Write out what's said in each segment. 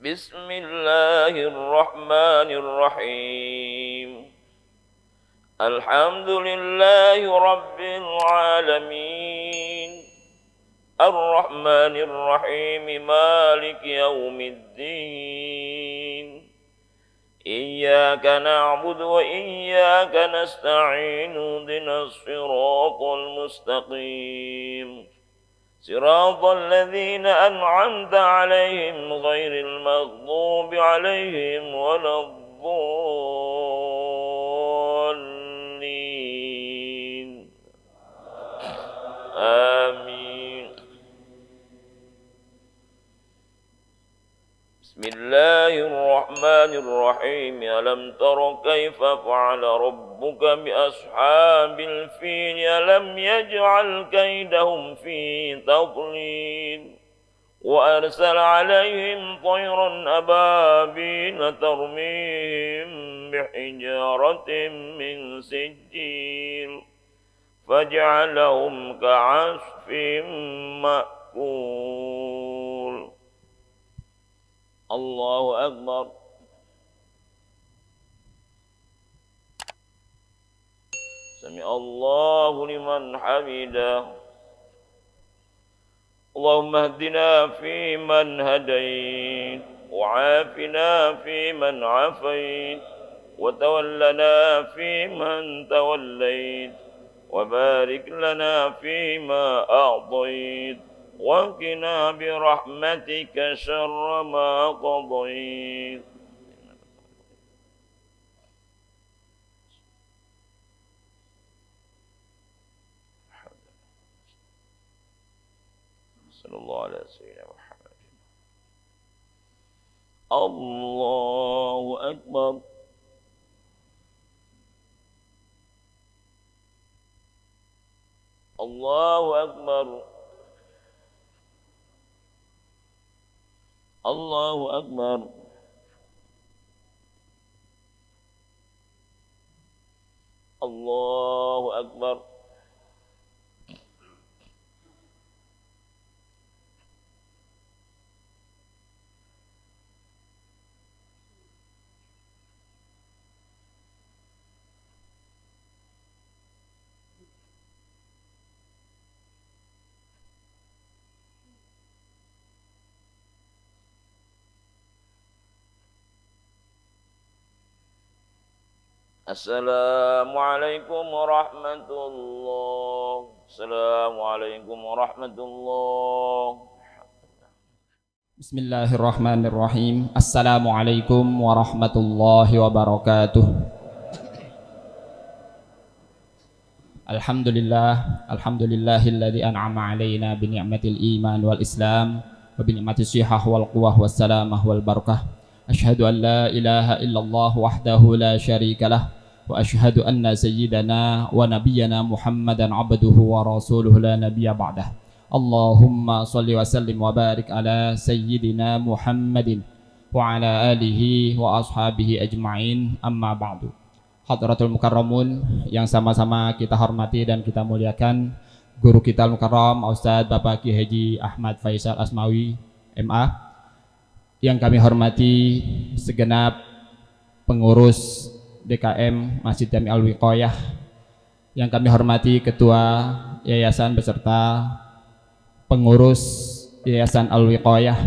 بسم الله الرحمن الرحيم الحمد لله رب العالمين الرحمن الرحيم مالك يوم الدين إياك نعبد وإياك نستعين اهدنا الصراط المستقيم صراط الذين أنعمت عليهم غير المغضوب عليهم ولا الضالين آمين. بسم الله الرحمن الرحيم ألم تر كيف فعل ربك بأصحاب الفيل ألم يجعل كيدهم في تضليل وأرسل عليهم طيرا أبابيل ترميهم بحجارة من سجيل فجعلهم كعصف مأكول. الله أكبر. سمع الله لمن حمده. اللهم اهدنا فيمن هديت وعافنا فيمن عافيت وتولنا فيمن توليت وبارك لنا فيما أعطيت وقنا برحمتك شر ما قضيت. صلى الله على سيدنا محمد. الله أكبر. الله أكبر. الله أكبر. الله أكبر. Assalamualaikum warahmatullahi. Assalamualaikum warahmatullahi. Bismillahirrahmanirrahim. Assalamualaikum warahmatullahi wabarakatuh. Alhamdulillahilladzi an'ama alaina bi ni'matil iman wal islam wa bi ni'matis sihah wal quwwah was salamah wal barakah. Asyhadu an la ilaha illallah wahdahu la syarikalah wa asyhadu anna sayyidana wa nabiyyana Muhammadan abduhu wa rasuluhu la nabiyya ba'dah. Allahumma salli wa sallim wa barik ala sayyidina Muhammadin wa ala alihi wa ashabihi ajma'in, amma ba'du. Hadratul mukarramun yang sama-sama kita hormati dan kita muliakan, guru kita al-mukarram Ustadz Bapak Ki Haji Ahmad Faisal Asmawi MA, yang kami hormati segenap pengurus DKM Masjid Jami Al-Wiqayah, yang kami hormati ketua yayasan beserta pengurus yayasan Al-Wiqayah,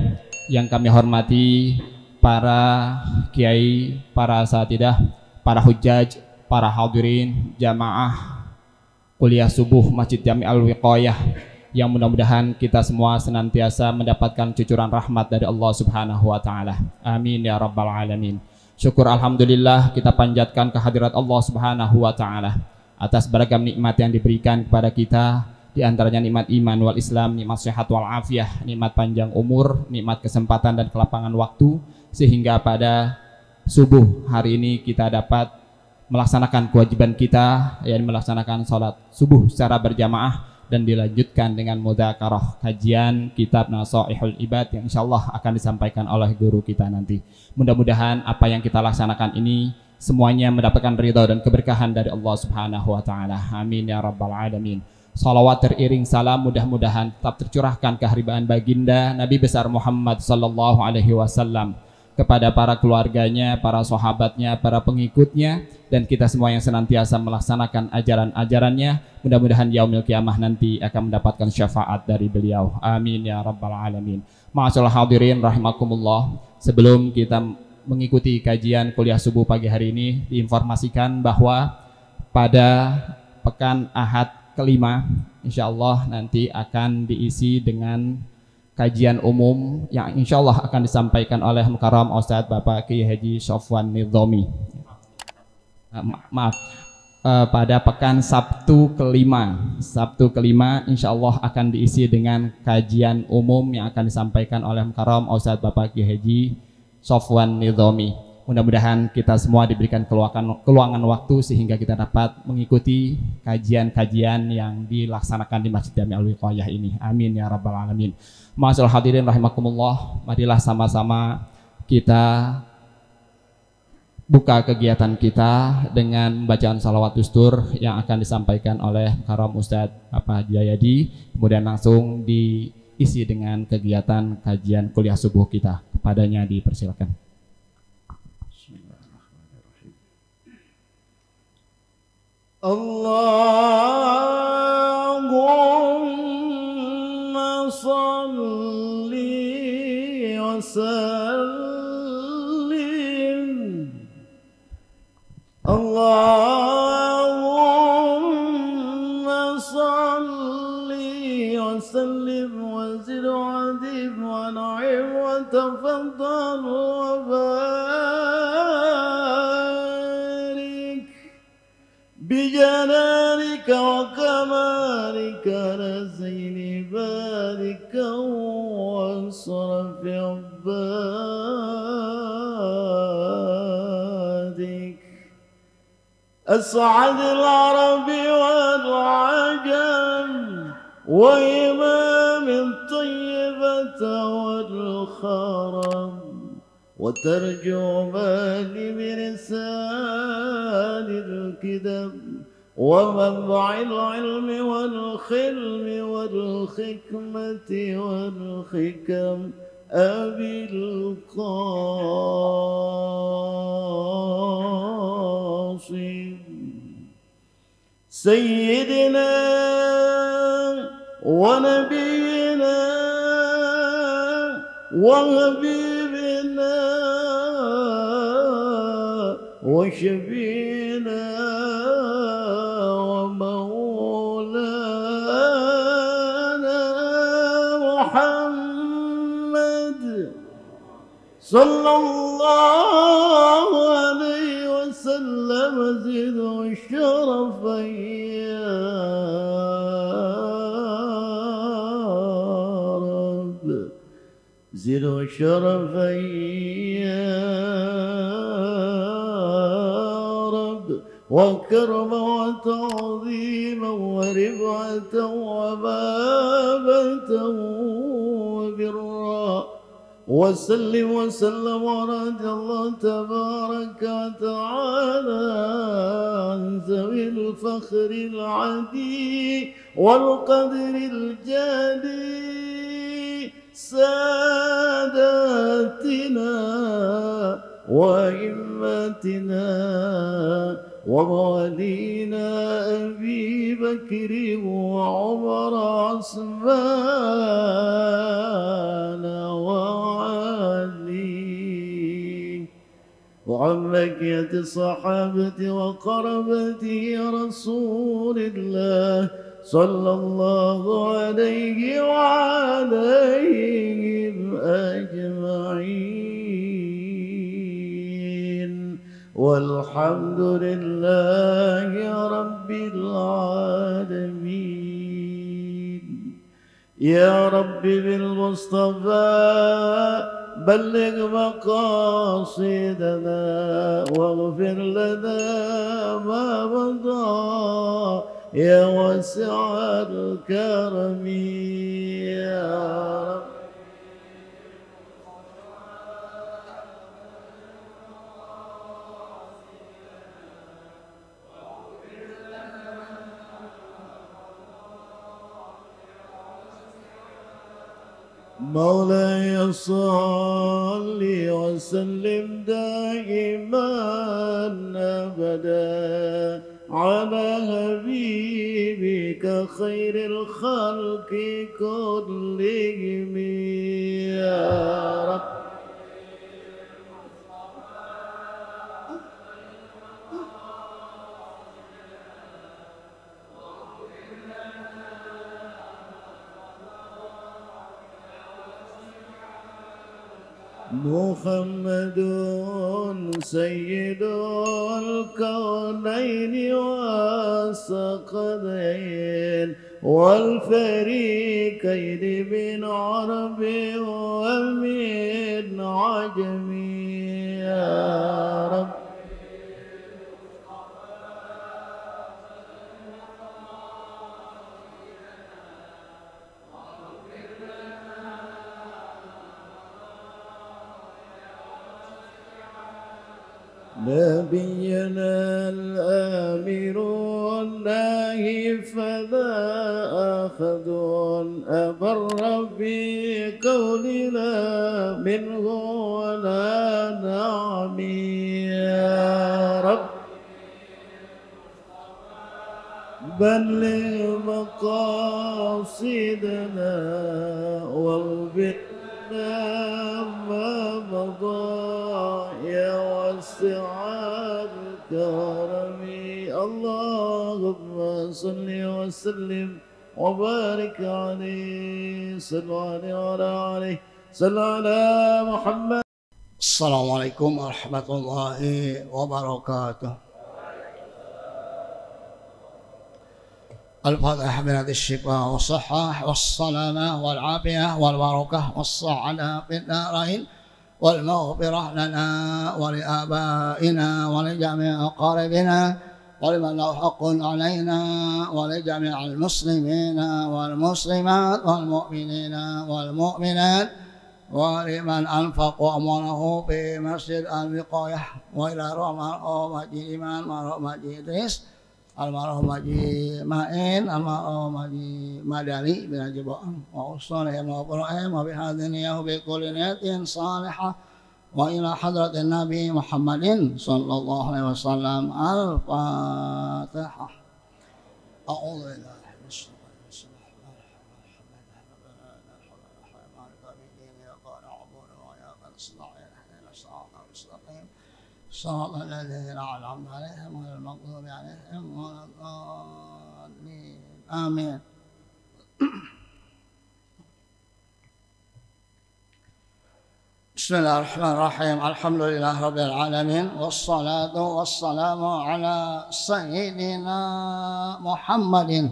yang kami hormati para kiai, para asatidah, para hujjaj, para hadirin jamaah kuliah subuh Masjid Jami Al-Wiqayah, yang mudah-mudahan kita semua senantiasa mendapatkan cucuran rahmat dari Allah Subhanahu wa taala. Amin ya rabbal alamin. Syukur alhamdulillah kita panjatkan kehadirat Allah Subhanahu wa taala atas beragam nikmat yang diberikan kepada kita, di antaranya nikmat iman wal Islam, nikmat sehat wal afiah, nikmat panjang umur, nikmat kesempatan dan kelapangan waktu, sehingga pada subuh hari ini kita dapat melaksanakan kewajiban kita, yakni melaksanakan sholat subuh secara berjamaah dan dilanjutkan dengan mudzakarah kajian kitab Nasaihul Ibad yang insyaallah akan disampaikan oleh guru kita nanti. Mudah-mudahan apa yang kita laksanakan ini semuanya mendapatkan ridha dan keberkahan dari Allah Subhanahu wa taala. Amin ya rabbal alamin. Salawat teriring salam mudah-mudahan tetap tercurahkan keharibaan baginda Nabi besar Muhammad sallallahu alaihi wasallam, kepada para keluarganya, para sahabatnya, para pengikutnya, dan kita semua yang senantiasa melaksanakan ajaran-ajarannya. Mudah-mudahan yaumil kiamah nanti akan mendapatkan syafaat dari beliau. Amin ya rabbal alamin. Ma'asyiral hadirin rahimakumullah. Sebelum kita mengikuti kajian kuliah subuh pagi hari ini, diinformasikan bahwa pada pekan Ahad kelima, insya Allah nanti akan diisi dengan kajian umum yang insya Allah akan disampaikan oleh Mukarram Ustadz Bapak Kiai Haji Sofwan Nidhomi. Pada pekan Sabtu kelima insya Allah akan diisi dengan kajian umum yang akan disampaikan oleh Mukarram Ustadz Bapak Kiai Haji Sofwan Nidhomi. Mudah-mudahan kita semua diberikan keluangan waktu sehingga kita dapat mengikuti kajian-kajian yang dilaksanakan di Masjid Jami Al-Wiqayah ini. Amin ya rabbal alamin. Ma'asyiral hadirin rahimakumullah, marilah sama-sama kita buka kegiatan kita dengan bacaan salawat dustur yang akan disampaikan oleh Karam Ustadz Bapak Jayadi, kemudian langsung diisi dengan kegiatan kajian kuliah subuh kita. Kepadanya dipersilakan. Allahumma salli wa sallim. Allahumma salli wa sallim wa zid wa adib wa na'im wa tafaddal wa barik بجلالك وكمالك على زين بارك وانصرف عبادك أسعد العرب والعجم وإمام الطيبة والخرم وترجمان بلسان الكتاب ومنبع العلم والخلم والحكمة والحكم أبي القاسم سيدنا ونبينا وحبيبنا وشفينا ومولانا محمد صلى الله عليه وسلم زد الشرف يا رب زد الشرف يا وكرما وتعظيما ورفعة ومهابة وبرا وسلم وسلم ورضي الله تبارك وتعالى عن ذوي الفخر العدي والقدر الجلي ساداتنا وإمتنا وموالينا أبي بكر وعمر عثمان وعلي وعن بقية الصحابة وقربة رسول الله صلى الله عليه وعليهم أجمعين والحمد لله رب العالمين. يا رب بالمصطفى بلغ مقاصدنا واغفر لنا ما مضى يا واسع الكرم يا رب. مولاي صل وسلم دائما أبدا على حبيبك خير الخلق كلهم يا رب. محمد سيد الكونين والثقلين والفريقين من عرب ومن عجم يا رب. نبينا الآمر والناهي فلا أخذ أبر بقولنا منه ولا نعم يا رب. بلغ مقاصدنا وبنا ما مضى يا واسع الكرم. اللهم صل وسلم وبارك عليه. صلوا عليه صلوا على محمد. السلام عليكم ورحمة الله وبركاته. الفاتحة بنادي الشفاء والصحة والسلامة والعافية والبركة والسعادة في الدارين والمغفرة لنا ولآبائنا ولجميع أقاربنا ولمن له حق علينا ولجميع المسلمين والمسلمات والمؤمنين والمؤمنات ولمن أنفقوا أمواله في مسجد الوقاية وإلى روح مجيد إيمان وروح مجيد إدريس المرحوم Haji Main, almarhum Haji Madani bin Haji Bo'ang, wa ussalihim wa Ibrahim wa bihadiniyahu bi kulli niyatin salihah wa ila hadratin Nabi Muhammadin sallallahu alaihi wasallam. Al-Fatihah. A'udzu billahi minasyaitonir rajim. صراط الذين أنعمت عليهم غير المغضوب عليهم ولا الضالين آمين. بسم الله الرحمن الرحيم. الحمد لله رب العالمين والصلاة والسلام على سيدنا محمد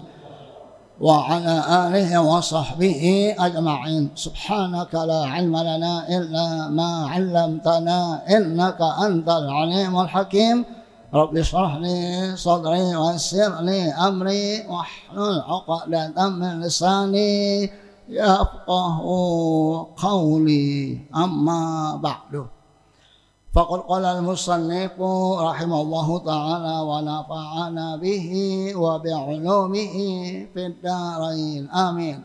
وعلى آله وصحبه أجمعين. سبحانك لا علم لنا إلا ما علمتنا إنك أنت العليم الحكيم. رب اشرح لي صدري ويسر لي أمري واحلل عقدة من لساني يفقه قولي. أما بعد فقد قال المصنف رحمه الله تعالى ونفعنا به وبعلومه في الدارين آمين.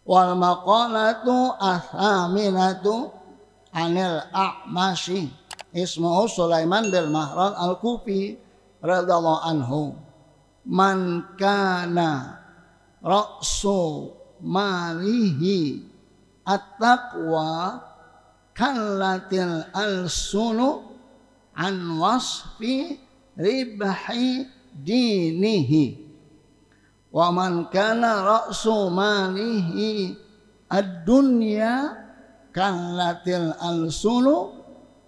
والمقالة الثامنة عن الأعمش اسمه سليمان بن مهران الكوفي رضي الله عنه. من كان رأس ماله التقوى kallatil alsunu an wasfi ribhi dinihi wa man kana ra'su malihi ad-dunya kallatil alsunu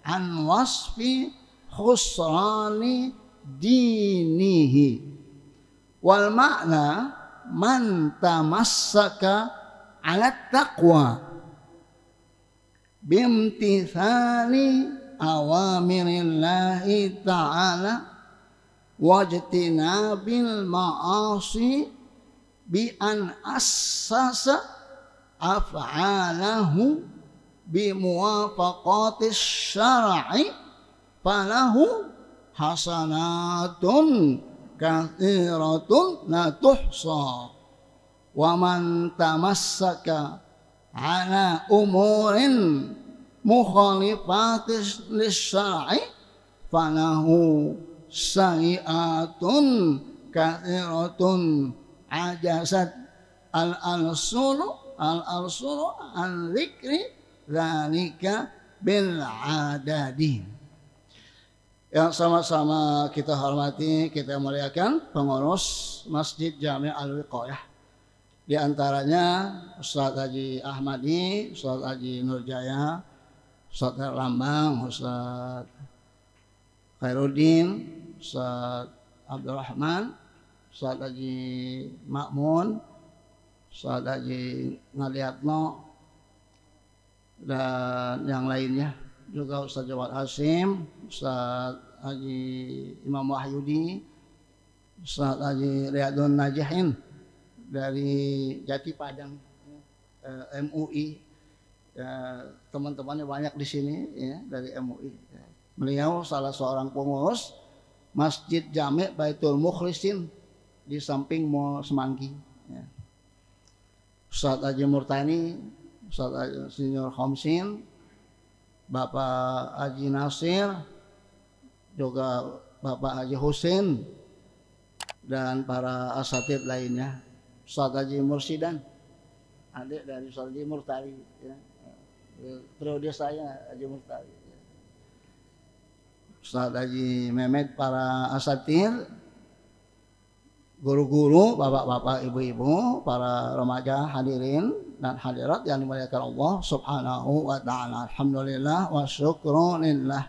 an wasfi khusrani dinihi. Wal makna man tamassaka ala taqwa bimtithali awamirillahi ta'ala wajtinabil ma'asi bi an assasa af'alahu bi muwafaqatis syar'i falahu hasanatun kathiratun la tuhsa wa man tamassaka ala umurin mukhalifatis lis-syar'i falahu sayi'atun kathiratun ajazat al-alsulu an dzikri dzalika bil adadi. Yang sama-sama kita hormati, kita muliakan pengurus Masjid Jami' Al-Wiqayah. Di antaranya Ustaz Haji Ahmadi, Ustaz Haji Nurjaya, Ustaz Lambang, Ustaz Khairuddin, Ustaz Abdurrahman, Ustaz Haji Makmun, Ustaz Haji Ngaliatno, dan yang lainnya juga Ustaz Jawad Hasim, Ustaz Haji Imam Wahyudi, Ustaz Haji Riyadun Najihin dari Jati Padang, MUI, teman-temannya banyak di sini ya, dari MUI. Beliau salah seorang pengurus Masjid Jami' Baitul Mukhlisin di samping Mall Semanggi. Ya. Ustaz Haji Murtani, Ustaz Haji Senior Khamsin, Bapak Haji Nasir, juga Bapak Haji Husin, dan para asatid lainnya. Ustaz Haji Mursidan, adik dari Ustaz Haji Murtali, ya. Periode saya Haji Murtali. Ya. Ustaz Haji Mehmet, para asatid, guru-guru, bapak-bapak, ibu-ibu, para remaja hadirin dan hadirat yang dimuliakan Allah Subhanahu wa ta'ala. Alhamdulillah wa syukrunillah.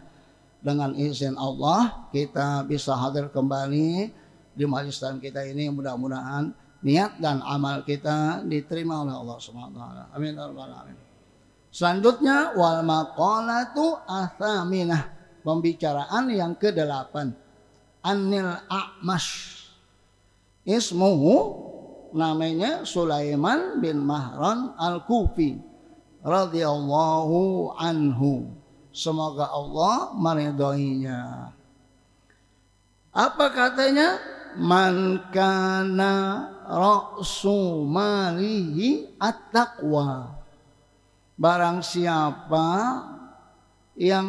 Dengan izin Allah kita bisa hadir kembali di majelis kita ini. Mudah-mudahan niat dan amal kita diterima oleh Allah Subhanahu wa ta'ala. Amin ya rabbal alamin. Selanjutnya wal maqalatu atsaminah, pembicaraan yang ke-8. Anil A'mash, ismuhu, namanya Sulaiman bin Mahran Al-Kufi radhiyallahu anhu, semoga Allah meridhoinya. Apa katanya? Man kana ra'su malihi at-taqwa, barang siapa yang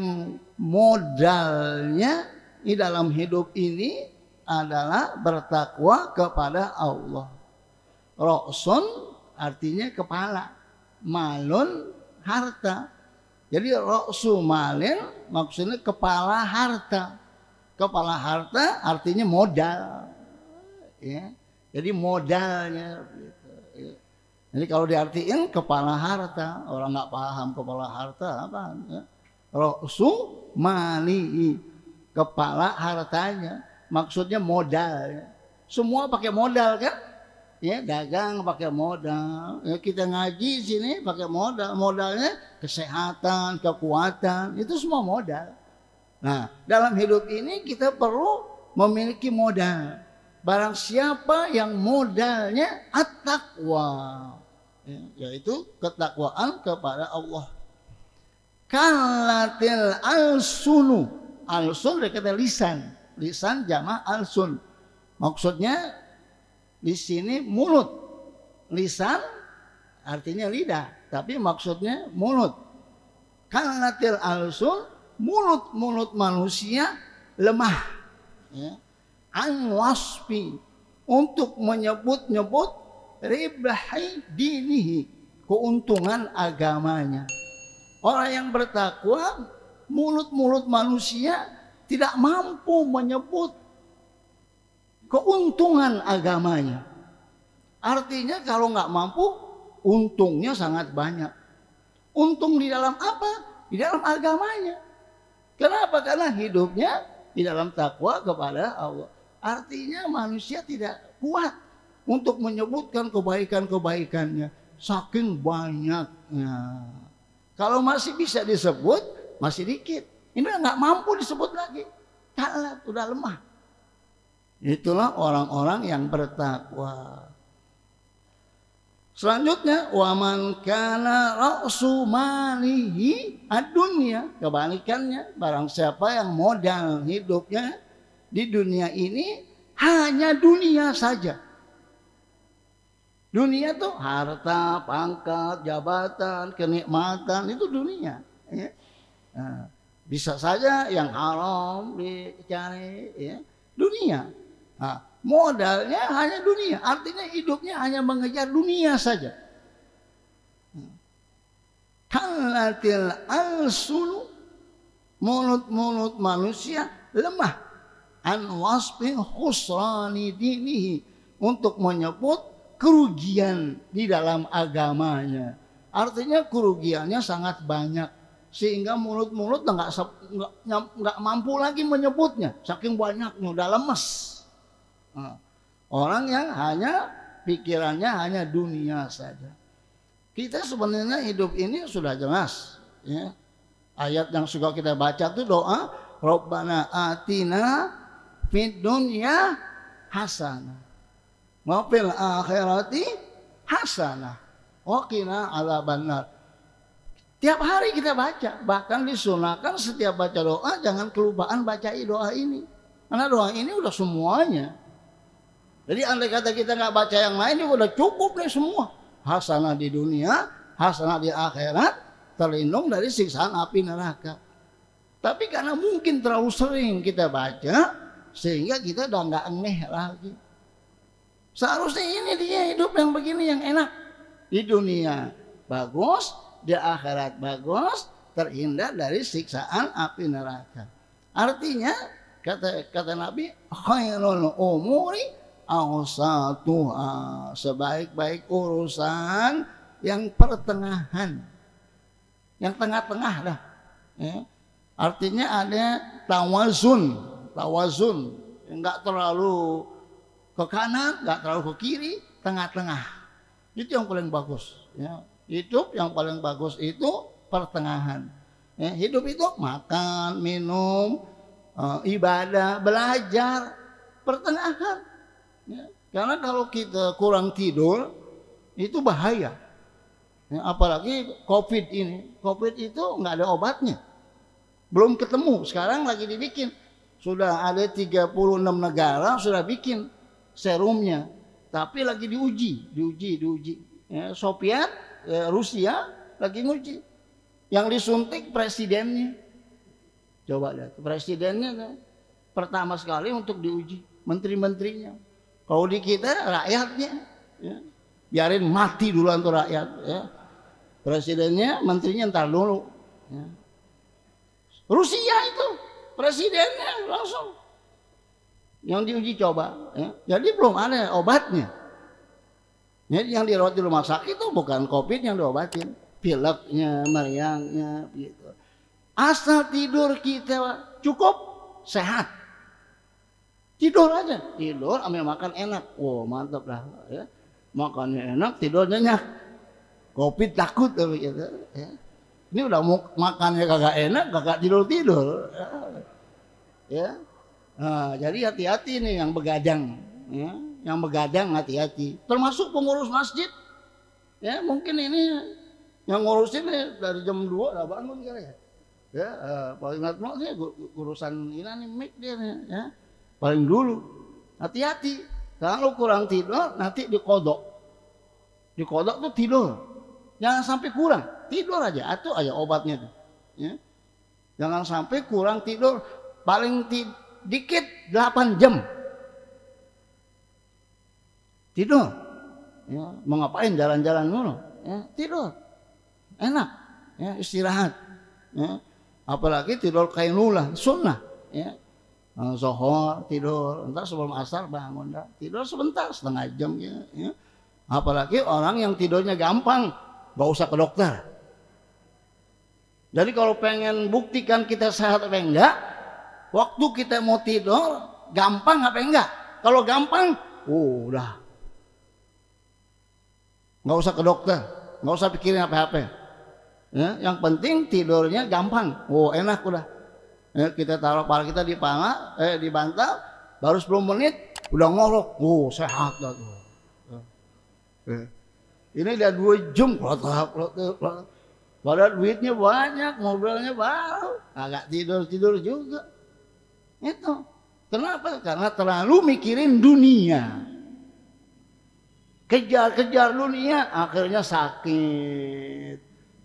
modalnya di dalam hidup ini adalah bertakwa kepada Allah. Ra'sun artinya kepala, malun harta. Jadi ra'su malin maksudnya kepala harta. Kepala harta artinya modal. Ya. Jadi modalnya gitu. Ya. Jadi kalau diartiin kepala harta, orang nggak paham kepala harta apa? Ya. Ra'su mali, kepala hartanya. Maksudnya modal. Semua pakai modal kan? Ya, dagang pakai modal. Ya, kita ngaji sini pakai modal. Modalnya kesehatan, kekuatan, itu semua modal. Nah, dalam hidup ini kita perlu memiliki modal. Barang siapa yang modalnya at-taqwa, ya, yaitu ketakwaan kepada Allah. Kalatil al-sunu, al-sun dari kata lisan. Lisan jama' al-sun. Maksudnya di sini mulut. Lisan artinya lidah, tapi maksudnya mulut. Kalatil al-sun, mulut manusia lemah. Ya. An wasfi, untuk menyebut-nyebut ribahi dinihi, keuntungan agamanya. Orang yang bertakwa, mulut manusia tidak mampu menyebut keuntungan agamanya. Artinya kalau nggak mampu, untungnya sangat banyak. Untung di dalam apa? Di dalam agamanya. Kenapa? Karena hidupnya di dalam takwa kepada Allah. Artinya manusia tidak kuat untuk menyebutkan kebaikan-kebaikannya. Saking banyaknya. Kalau masih bisa disebut, masih dikit. Ini nggak mampu disebut lagi. Kalah, sudah lemah. Itulah orang-orang yang bertakwa. Selanjutnya, waman kana ra'su malihi ad-dunya, kebalikannya, barang siapa yang modal hidupnya di dunia ini hanya dunia saja. Dunia tuh harta, pangkat, jabatan, kenikmatan, itu dunia. Ya. Nah, bisa saja yang haram dicari, ya. Dunia. Nah, modalnya hanya dunia, artinya hidupnya hanya mengejar dunia saja. Kalatil alsulu, mulut-mulut manusia lemah an wasfi khusrani dinihi, untuk menyebut kerugian di dalam agamanya. Artinya kerugiannya sangat banyak, sehingga mulut-mulut nggak mampu lagi menyebutnya, saking banyaknya, udah lemes. Nah, orang yang hanya pikirannya hanya dunia saja. Kita sebenarnya hidup ini sudah jelas, ya. Ayat yang suka kita baca itu doa Rabbana atina fid dunya hasanah wa fil akhirati hasanah wa qina adzabannar. Tiap hari kita baca, bahkan disunahkan setiap baca doa jangan kelupaan baca doa ini, karena doa ini udah semuanya. Jadi andai kata kita nggak baca yang lain, udah cukup nih semua. Hasanah di dunia, hasanah di akhirat, terlindung dari siksaan api neraka. Tapi karena mungkin terlalu sering kita baca, sehingga kita udah nggak aneh lagi. Seharusnya ini dia hidup yang begini yang enak. Di dunia bagus, di akhirat bagus, terhindar dari siksaan api neraka. Artinya kata Nabi, khairul umuri awsatuha, sebaik-baik urusan yang pertengahan, yang tengah-tengah dah. Ya. Artinya ada tawazun, enggak terlalu ke kanan, enggak terlalu ke kiri, tengah-tengah. Itu yang paling bagus. Ya. Hidup yang paling bagus itu pertengahan. Ya. Hidup itu makan, minum, ibadah, belajar, pertengahan. Ya. Karena kalau kita kurang tidur itu bahaya. Ya, apalagi COVID ini. COVID itu nggak ada obatnya. Belum ketemu, sekarang lagi dibikin. Sudah ada 36 negara sudah bikin serumnya. Tapi lagi diuji. Ya, Soviet, Rusia lagi nguji. Yang disuntik presidennya. Coba lihat, presidennya pertama sekali untuk diuji. Menteri-menterinya. Kalau di kita rakyatnya. Ya, biarin mati duluan tuh rakyat. Ya. Presidennya, menterinya ntar dulu. Ya. Rusia itu presidennya langsung yang diuji coba. Ya. Jadi belum ada obatnya. Jadi yang dirawat di rumah sakit itu bukan COVID yang diobatin, pileknya, meriangnya, gitu. Asal tidur kita cukup, sehat. Tidur aja, tidur ambil makan enak. Wow, mantap dah. Ya. Makannya enak, tidur nyenyak. COVID takut gitu. Ya. Ini udah makannya kagak enak, kagak tidur. Ya. Nah, jadi hati-hati nih yang begadang. Ya. Yang begadang hati-hati. Termasuk pengurus masjid. Ya, mungkin ini yang ngurusin dari jam 2 udah bangun kali ya. Ya, paling ingat sih urusan ini nih mic dia nih, ya. Paling dulu. Hati-hati. Kalau kurang tidur nanti dikodok. Dikodok tuh tidur. Jangan sampai kurang, tidur aja, atau aja obatnya tuh. Ya. Jangan sampai kurang tidur, paling dikit 8 jam. Tidur. Ya. Mau ngapain jalan-jalan dulu? Ya. Tidur. Enak. Ya. Istirahat. Ya. Apalagi tidur qailulah, sunnah. Ya. Zuhur tidur, entar sebelum asar bangun dah. Tidur sebentar, setengah jam ya. Ya. Apalagi orang yang tidurnya gampang. Gak usah ke dokter. Jadi kalau pengen buktikan kita sehat apa enggak, waktu kita mau tidur gampang apa enggak? Kalau gampang, udah. Gak usah ke dokter, gak usah pikirin apa-apa. Ya, yang penting tidurnya gampang. Oh enak udah. Ya, kita taruh kepala kita di di bantal, baru 10 menit udah ngorok. Oh sehat dah tuh. Ya. Ini udah 2 jam, padahal duitnya banyak, mobilnya baru, agak tidur juga. Itu kenapa? Karena terlalu mikirin dunia. kejar-kejar dunia, akhirnya sakit,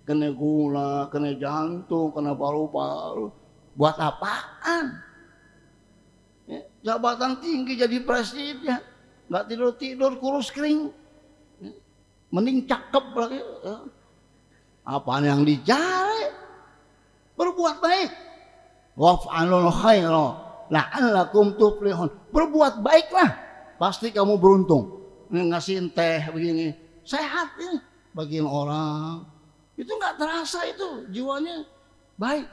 kena gula, kena jantung, kena paru-paru. Buat apaan? Ya, jabatan tinggi jadi presiden, nggak tidur-tidur, kurus kering, ya, mending cakep lagi. Ya. Apaan yang dicari? Berbuat baik. Waf'alul khaira la'allakum tuflihun. Berbuat baiklah, pasti kamu beruntung. Ngasihin teh begini, sehat ini, bagian orang. Itu nggak terasa itu, jiwanya baik.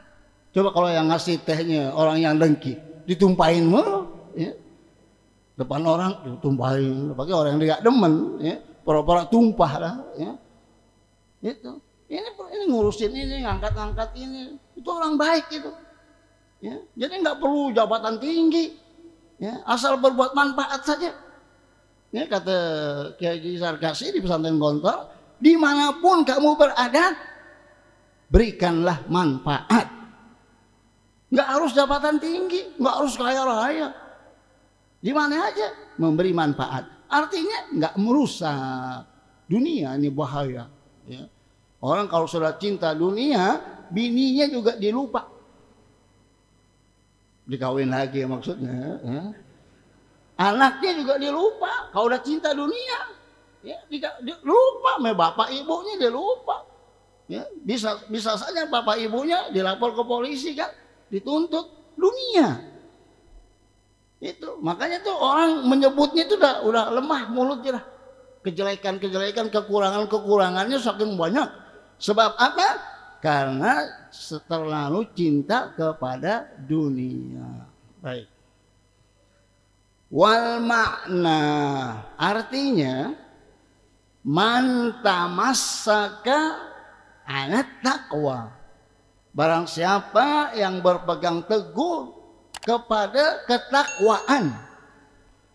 Coba kalau yang ngasih tehnya orang yang dengki, ditumpahin mulu, ya. Depan orang ditumpahin, bagi orang yang nggak demen, ya. Pura-pura tumpah lah, ya. Itu. Ini ngurusin ini, ngangkat-ngangkat ini, itu orang baik itu. Ya, jadi nggak perlu jabatan tinggi, ya, asal berbuat manfaat saja. Ya, kata Kiai Haji Sarkasi di pesantren Gontor, dimanapun kamu berada, berikanlah manfaat. Nggak harus jabatan tinggi, nggak harus kaya raya. Di mana aja memberi manfaat. Artinya nggak merusak dunia, ini bahaya. Ya. Orang kalau sudah cinta dunia, bininya juga dilupa. Dikawin lagi maksudnya. Ya. Anaknya juga dilupa. Kalau udah cinta dunia, ya, lupa. Bapak ibunya dia lupa. Ya, bisa saja bapak ibunya dilapor ke polisi kan, dituntut dunia. Itu makanya tuh orang menyebutnya itu udah lemah mulutnya. Kejelekan-kejelekan, kekurangannya saking banyak. Sebab apa? Karena terlalu cinta kepada dunia. Baik. Wal makna artinya man tamassaka ala taqwa. Barang siapa yang berpegang teguh kepada ketakwaan.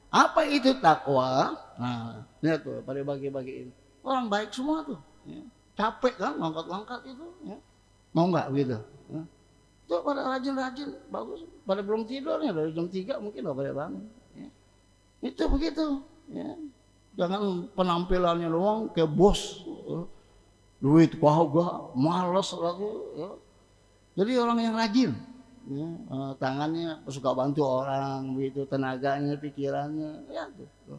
Apa itu takwa? Nah, lihat tuh pada bagi-bagiin. Orang baik semua tuh. Ya. Capek kan ngangkat-ngangkat itu, ya. Mau nggak gitu? Ya. Tuh pada rajin-rajin, bagus. Pada belum tidurnya dari jam 3 mungkin udah pada bangun. Ya. Itu begitu. Ya. Jangan penampilannya doang kayak bos, ya. Duit kagak, malas lagi. Ya. Jadi orang yang rajin, ya. Tangannya suka bantu orang, begitu tenaganya, pikirannya, ya tuh.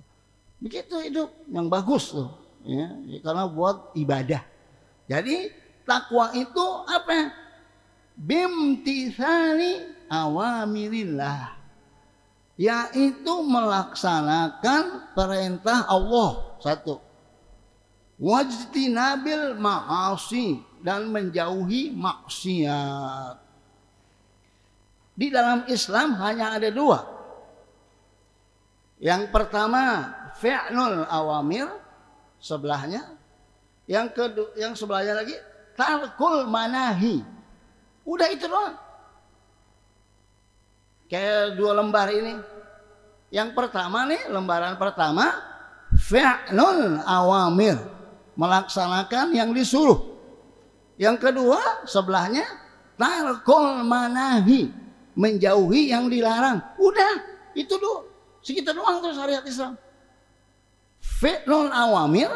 Begitu hidup yang bagus tuh, ya. Karena buat ibadah. Jadi takwa itu apa? Bimtithali awamirillah, yaitu melaksanakan perintah Allah. Satu, wajtinabil ma'asi, dan menjauhi maksiat. Di dalam Islam hanya ada dua. Yang pertama fi'lul awamir, sebelahnya. Yang kedua, yang sebelahnya lagi tarkul manahi. Udah itu doang. Kayak 2 lembar ini. Yang pertama nih, lembaran pertama fi'lul awamir, melaksanakan yang disuruh. Yang kedua sebelahnya tarkul manahi, menjauhi yang dilarang. Udah, itu dulu. Segitu doang tuh syariat Islam. Fi'lul awamir,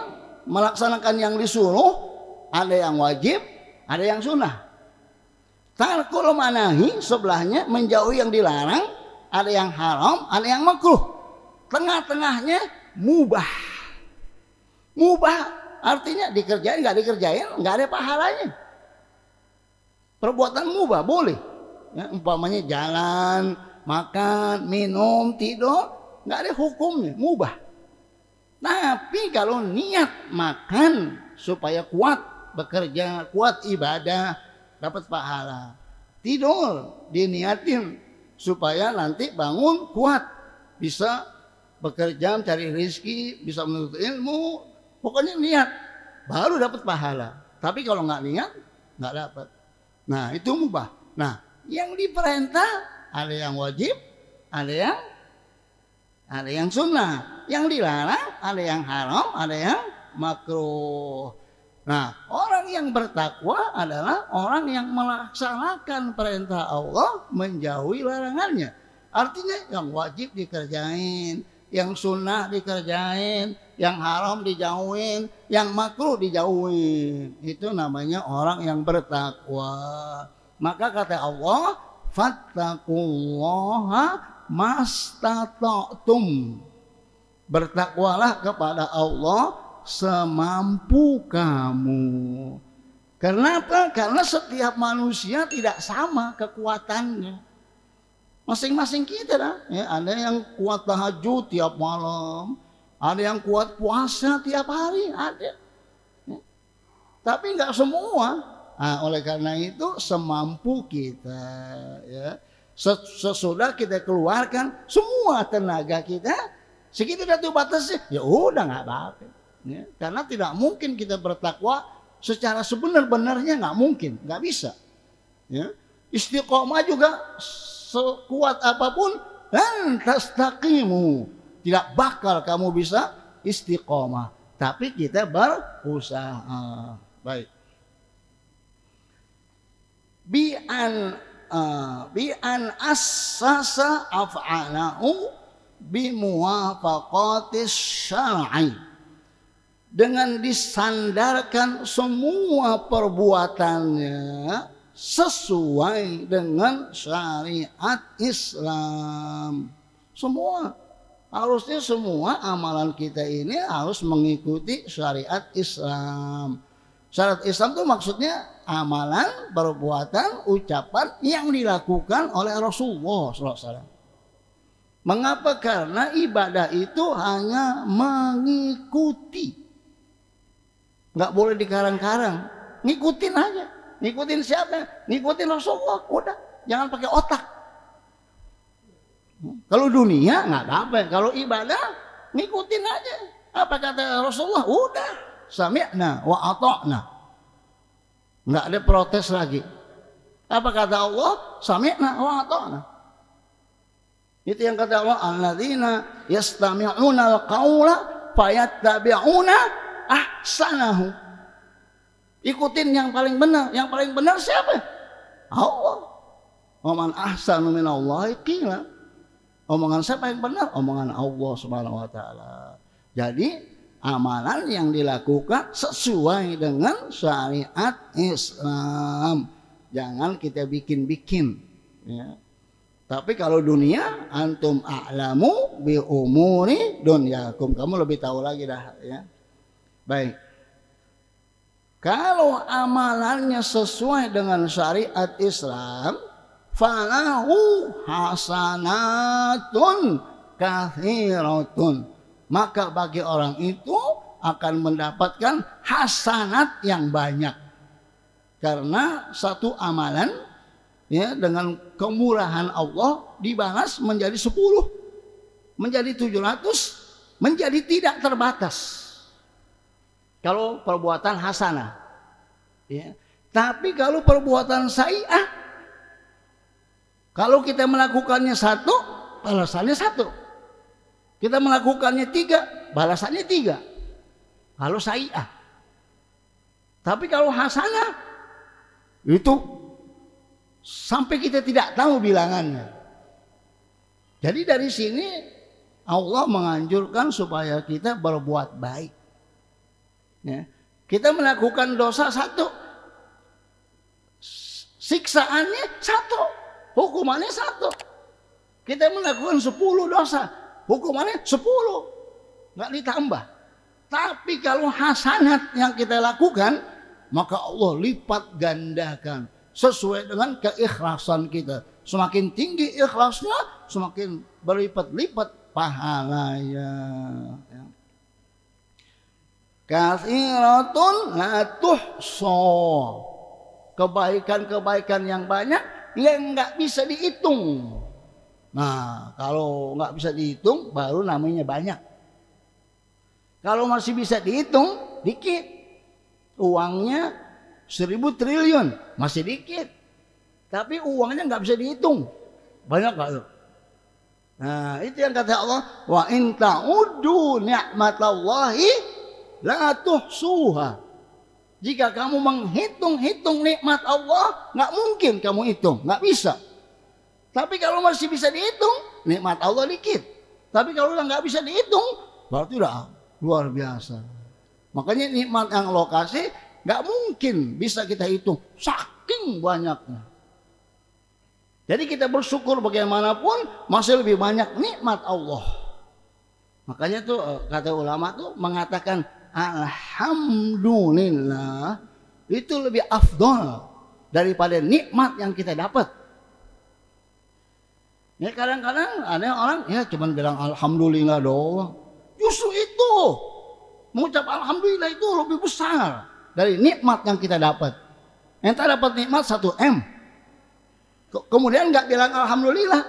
melaksanakan yang disuruh, ada yang wajib, ada yang sunnah. Tarkul manahi, sebelahnya menjauhi yang dilarang, ada yang haram, ada yang makruh. Tengah-tengahnya mubah. Mubah artinya dikerjain, nggak dikerjain, nggak ada pahalanya. Perbuatan mubah boleh. Ya, umpamanya jalan, makan, minum, tidur, nggak ada hukumnya, mubah. Tapi kalau niat makan supaya kuat bekerja, kuat ibadah, dapat pahala. Tidur diniatin supaya nanti bangun kuat, bisa bekerja mencari rezeki, bisa menuntut ilmu. Pokoknya niat, baru dapat pahala. Tapi kalau nggak niat, nggak dapat. Nah itu mubah. Nah yang diperintah ada yang wajib, ada yang sunnah. Yang dilarang ada yang haram, ada yang makruh. Nah, orang yang bertakwa adalah orang yang melaksanakan perintah Allah, menjauhi larangannya. Artinya yang wajib dikerjain, yang sunnah dikerjain, yang haram dijauhin, yang makruh dijauhin. Itu namanya orang yang bertakwa. Maka kata Allah, fattaqullaha mastata'tum. Bertakwalah kepada Allah semampu kamu. Kenapa? Karena setiap manusia tidak sama kekuatannya. Masing-masing kita dah. Ya, ada yang kuat tahajud tiap malam, ada yang kuat puasa tiap hari, ada. Ya. Tapi nggak semua. Nah, oleh karena itu semampu kita. Ya. Sesudah kita keluarkan semua tenaga kita, segitu satu batasnya, ya udah nggak apa-apa. Ya. Karena tidak mungkin kita bertakwa secara sebenar-benarnya, nggak mungkin, nggak bisa. Ya. Istiqomah juga sekuat apapun dan tastaqimu, tidak bakal kamu bisa istiqomah. Tapi kita berusaha. Baik. Bi an assasa af'alahu bi muwafaqatis syar'i. Dengan disandarkan semua perbuatannya sesuai dengan syariat Islam. Semua, harusnya semua amalan kita ini harus mengikuti syariat Islam. Syariat Islam itu maksudnya amalan, perbuatan, ucapan yang dilakukan oleh Rasulullah SAW. Mengapa? Karena ibadah itu hanya mengikuti. Nggak boleh dikarang-karang, ngikutin aja. Ngikutin siapa? Ngikutin Rasulullah, udah. Jangan pakai otak. Kalau dunia nggak apa-apa, kalau ibadah ngikutin aja. Apa kata Rasulullah? Udah, sami'na wa ata'na. Nggak ada protes lagi. Apa kata Allah? Sami'na wa ata'na. Itu yang kata Allah, alladzina yastami'una al-qawla fayattabi'una ahsanahu. Ikutin yang paling benar. Yang paling benar siapa? Allah. Wa man ahsanu minallahi qila. Omongan siapa yang benar? Omongan Allah Subhanahu wa taala. Jadi amalan yang dilakukan sesuai dengan syariat Islam. Jangan kita bikin-bikin, ya. Tapi kalau dunia, antum a'lamu bi umuri dunyakum. Kamu lebih tahu lagi dah, ya. Baik. Kalau amalannya sesuai dengan syariat Islam, falahu hasanatun kathiratun. Maka bagi orang itu akan mendapatkan hasanat yang banyak. Karena satu amalan, ya, dengan kemurahan Allah dibalas menjadi 10, menjadi 700, menjadi tidak terbatas. Kalau perbuatan hasanah, ya. Tapi kalau perbuatan sayyi'ah, kalau kita melakukannya 1, balasannya 1. Kita melakukannya 3, balasannya 3. Kalau sayyi'ah. Tapi kalau hasanah, itu sampai kita tidak tahu bilangannya. Jadi dari sini Allah menganjurkan supaya kita berbuat baik. Ya. Kita melakukan dosa 1, siksaannya 1, hukumannya 1. Kita melakukan 10 dosa, hukumannya 10, nggak ditambah. Tapi kalau hasanat yang kita lakukan, maka Allah lipat gandakan sesuai dengan keikhlasan kita. Semakin tinggi ikhlasnya, semakin berlipat-lipat pahalanya. Ya. Kathiratun la tuhsa. Kebaikan-kebaikan yang banyak yang nggak bisa dihitung. Nah, kalau nggak bisa dihitung baru namanya banyak. Kalau masih bisa dihitung, dikit. Uangnya 1000 triliun, masih dikit. Tapi uangnya nggak bisa dihitung. Banyak nggak tuh? Nah, itu yang kata Allah, wa in ta'uddu ni'matallahi la tuhsuha. Jika kamu menghitung-hitung nikmat Allah, nggak mungkin kamu hitung, nggak bisa. Tapi kalau masih bisa dihitung, nikmat Allah dikit. Tapi kalau udah nggak bisa dihitung, berarti udah luar biasa. Makanya nikmat yang Allah kasih nggak mungkin bisa kita hitung, saking banyaknya. Jadi kita bersyukur bagaimanapun masih lebih banyak nikmat Allah. Makanya tuh kata ulama tuh mengatakan alhamdulillah itu lebih afdol daripada nikmat yang kita dapat. Ya kadang-kadang ada orang ya cuman bilang alhamdulillah doang. Justru itu mengucap alhamdulillah itu lebih besar dari nikmat yang kita dapat. Ente dapat nikmat 1 M. Kemudian nggak bilang alhamdulillah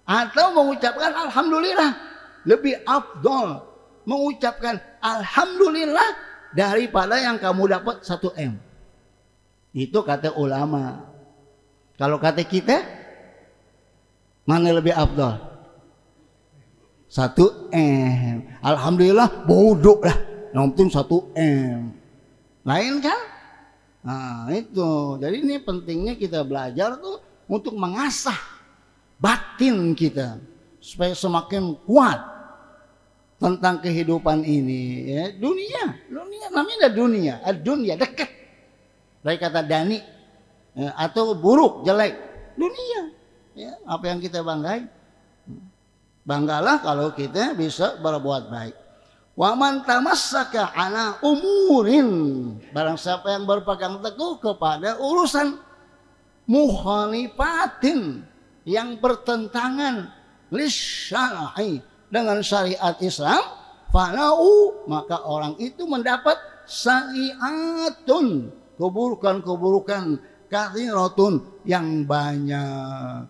atau mengucapkan alhamdulillah, lebih afdol mengucapkan alhamdulillah daripada yang kamu dapat 1 M. Itu kata ulama. Kalau kata kita, mana lebih afdol? 1 M. Alhamdulillah bodoh lah, yang penting 1 M. Lain kan? Nah itu, jadi ini pentingnya kita belajar tuh untuk mengasah batin kita supaya semakin kuat tentang kehidupan ini. Ya, dunia namanya dunia, dunia dekat dari kata dani ya, atau buruk jelek dunia. Ya, apa yang kita banggai, banggalah kalau kita bisa berbuat baik. Wa man tamassaka ala umurin, barang siapa yang berpegang teguh kepada urusan mukhalifatin yang bertentangan lisyar'i dengan syariat Islam, falau maka orang itu mendapat sayiatun, keburukan-keburukan kathiratun yang banyak.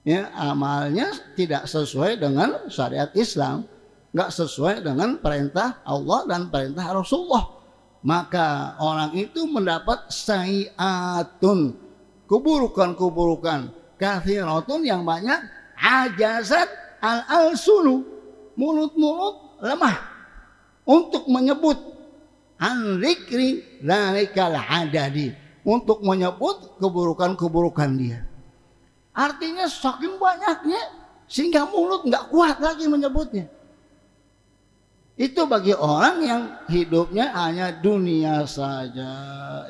Ya, amalnya tidak sesuai dengan syariat Islam, nggak sesuai dengan perintah Allah dan perintah Rasulullah, maka orang itu mendapat sayiatun, keburukan-keburukan kathiratun yang banyak, ajazat al-alsunu, mulut-mulut lemah untuk menyebut an dzikri dzalikal adadi, untuk menyebut keburukan-keburukan dia. Artinya saking banyaknya sehingga mulut nggak kuat lagi menyebutnya. Itu bagi orang yang hidupnya hanya dunia saja.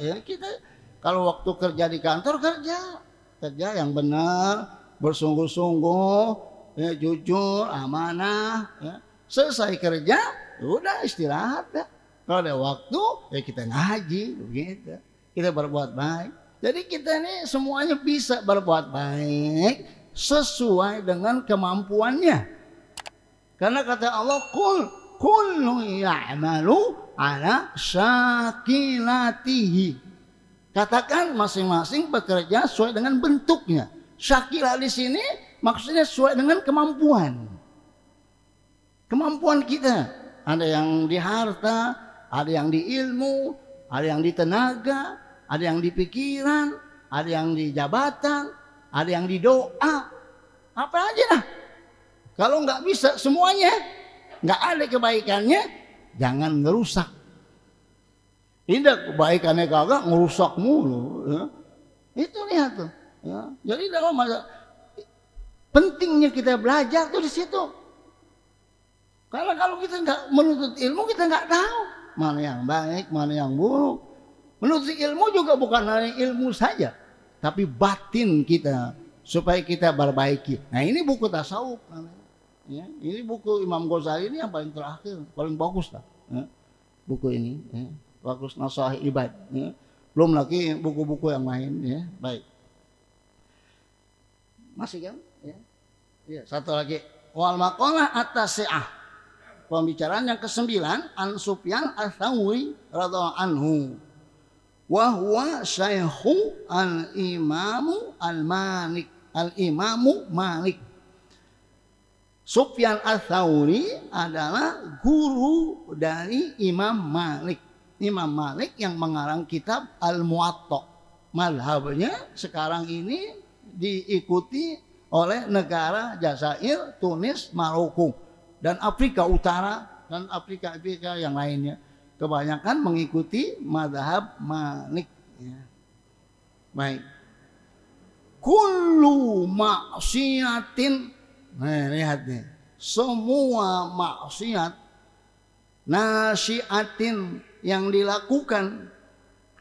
Ya, kita kalau waktu kerja di kantor kerja yang benar, bersungguh-sungguh, ya, jujur, amanah. Ya. Selesai kerja, udah istirahat. Ya. Kalau ada waktu, ya kita ngaji, begitu. Kita berbuat baik. Jadi kita ini semuanya bisa berbuat baik sesuai dengan kemampuannya. Karena kata Allah, kullu ya'malu ala syakilatihi. Katakan masing-masing bekerja sesuai dengan bentuknya. Syakilah di sini maksudnya sesuai dengan kemampuan. Kemampuan kita. Ada yang di harta, ada yang di ilmu, ada yang di tenaga, ada yang di pikiran, ada yang di jabatan, ada yang di doa. Apa aja lah. Kalau nggak bisa semuanya, nggak ada kebaikannya, jangan ngerusak. Tidak kebaikannya kagak, ngerusak mulu. Ya. Itu lihat tuh. Ya. Jadi dalam masa pentingnya kita belajar tuh di situ. Karena kalau kita nggak menuntut ilmu, kita nggak tahu mana yang baik, mana yang buruk. Menuntut ilmu juga bukan hanya ilmu saja, tapi batin kita supaya kita perbaiki. Nah ini buku tasawuf namanya. Ya, ini buku Imam Ghazali ini yang paling terakhir, paling bagus lah. Ya, buku ini, ya, bagus Nasaih Ibad. Ya. Belum lagi buku-buku yang lain. Ya, baik. Masih kan? Ya. Ya, satu lagi. Wal maqalah at-tasi'ah. Pembicaraan yang ke-9, An Sufyan Ats-Tsauri radhiyallahu anhu. Wa huwa syaikhu al-imamu al-Malik, al-imamu Malik. Sufyan Ats-Tsauri adalah guru dari Imam Malik. Imam Malik yang mengarang kitab Al-Muwatta. Mazhabnya sekarang ini diikuti oleh negara Jazair, Tunis, Maroko, dan Afrika Utara dan Afrika yang lainnya. Kebanyakan mengikuti mazhab Malik. Ya. Baik. Kullu maksiatin, nah lihat nih, semua maksiat nasyiatin yang dilakukan,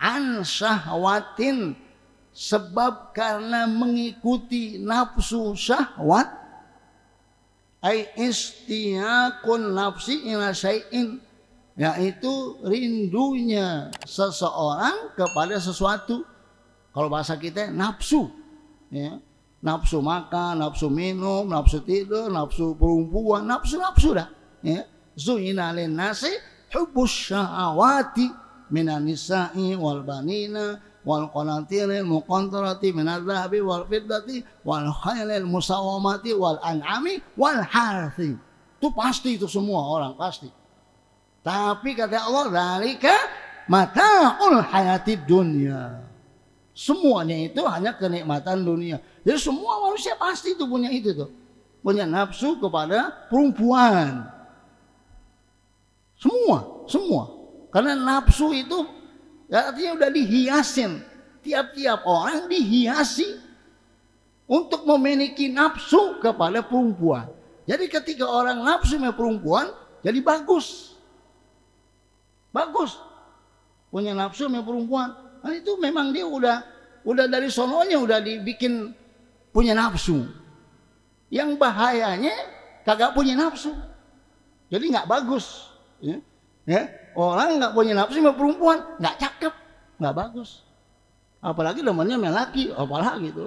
an syahwatin sebab karena mengikuti nafsu syahwat, ai istiyaqun nafsi ila syai'in, yaitu rindunya seseorang kepada sesuatu. Kalau bahasa kita nafsu, ya. Nafsu makan, nafsu minum, nafsu tidur, nafsu perempuan, nafsu dah, ya. Zuina lin nasi hubbus syahawati minan nisa'i wal banina wal qanatiril muqantarati minadz dhahabi wal fiddati wal khailil musawwamati wal an'ami wal harthi. Itu pasti, itu semua orang pasti. Tapi kata Allah, dzalika mata'ul hayatid dunya. Semuanya itu hanya kenikmatan dunia. Jadi semua manusia pasti itu punya itu tuh. Punya nafsu kepada perempuan. Semua. Karena nafsu itu artinya udah dihiasin. Tiap-tiap orang dihiasi untuk memiliki nafsu kepada perempuan. Jadi ketika orang nafsu sama perempuan, jadi bagus. Punya nafsu sama perempuan. Nah, itu memang dia udah dari sononya udah dibikin punya nafsu. Yang bahayanya kagak punya nafsu. Jadi nggak bagus. Ya. Orang nggak punya nafsu sama perempuan, nggak cakep, nggak bagus. Apalagi demennya sama laki, apalagi gitu.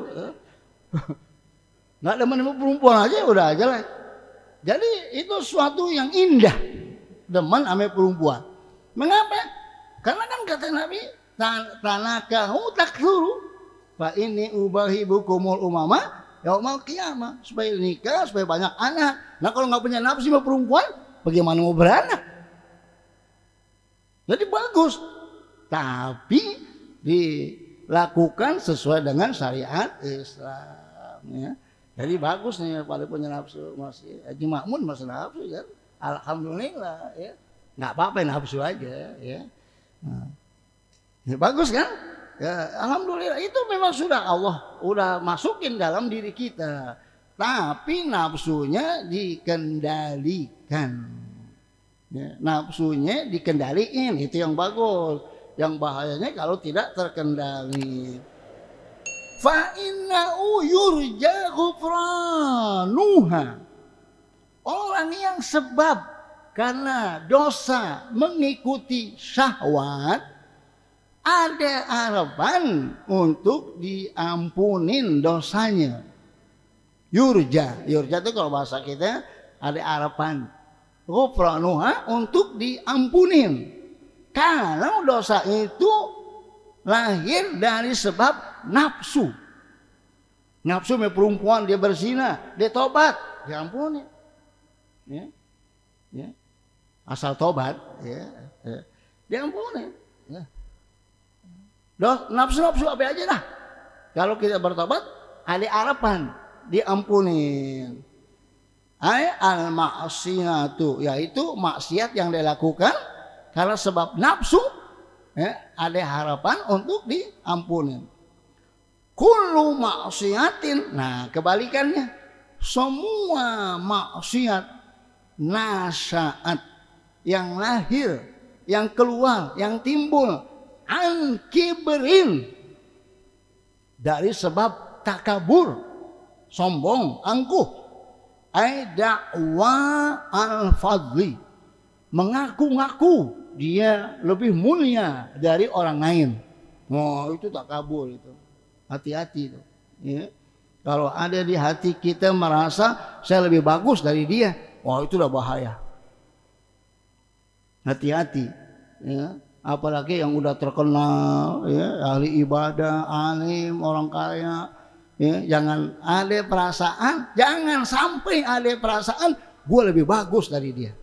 Nggak demen sama perempuan aja udah jelek. Jadi itu suatu yang indah, demen sama perempuan. Mengapa? Karena kan kata Nabi, tanakahu taktsuru fa inni ubahibukumul umama yaumal qiyamah, supaya nikah, supaya banyak anak. Nah kalau nggak punya nafsu sama perempuan, bagaimana mau beranak? Jadi bagus, tapi dilakukan sesuai dengan syariat Islam, ya. Jadi bagus nih pada punya nafsu. Masih Haji Makmun masih nafsu kan, alhamdulillah, ya. Nggak apa-apa nafsu aja, ya. Nah, ya bagus kan? Ya, alhamdulillah itu memang sudah Allah udah masukin dalam diri kita. Tapi nafsunya dikendalikan. Ya, nafsunya dikendaliin, itu yang bagus. Yang bahayanya kalau tidak terkendali. Fa innahu yurja ghufranuha. Orang yang sebab karena dosa mengikuti syahwat, ada harapan untuk diampunin dosanya. Yurja itu kalau bahasa kita ada harapan. Ghufranuha, untuk diampunin. Kalau dosa itu lahir dari sebab nafsu. Nafsu sama perempuan, dia berzina, dia tobat, diampuni. Ya. Asal tobat, ya. Diampuni. Ya. Nafsu apa aja dah. Kalau kita bertobat, ada harapan diampunin. Al-ma'siyatu, yaitu maksiat yang dilakukan karena sebab nafsu, ya, ada harapan untuk diampunin. Kullu maksiatin, nah kebalikannya, semua maksiat nasya'at, yang lahir, yang keluar, yang timbul an kibrin, dari sebab takabur, sombong, angkuh. Ai da'wa al-fadli, mengaku-ngaku dia lebih mulia dari orang lain. Oh, itu takabur itu. Hati-hati itu. Ya. Kalau ada di hati kita merasa saya lebih bagus dari dia, wah itu udah bahaya. Hati-hati. Ya. Apalagi yang udah terkenal, ya, ahli ibadah, alim, orang kaya. Ya, jangan ada perasaan, jangan sampai ada perasaan gue lebih bagus dari dia.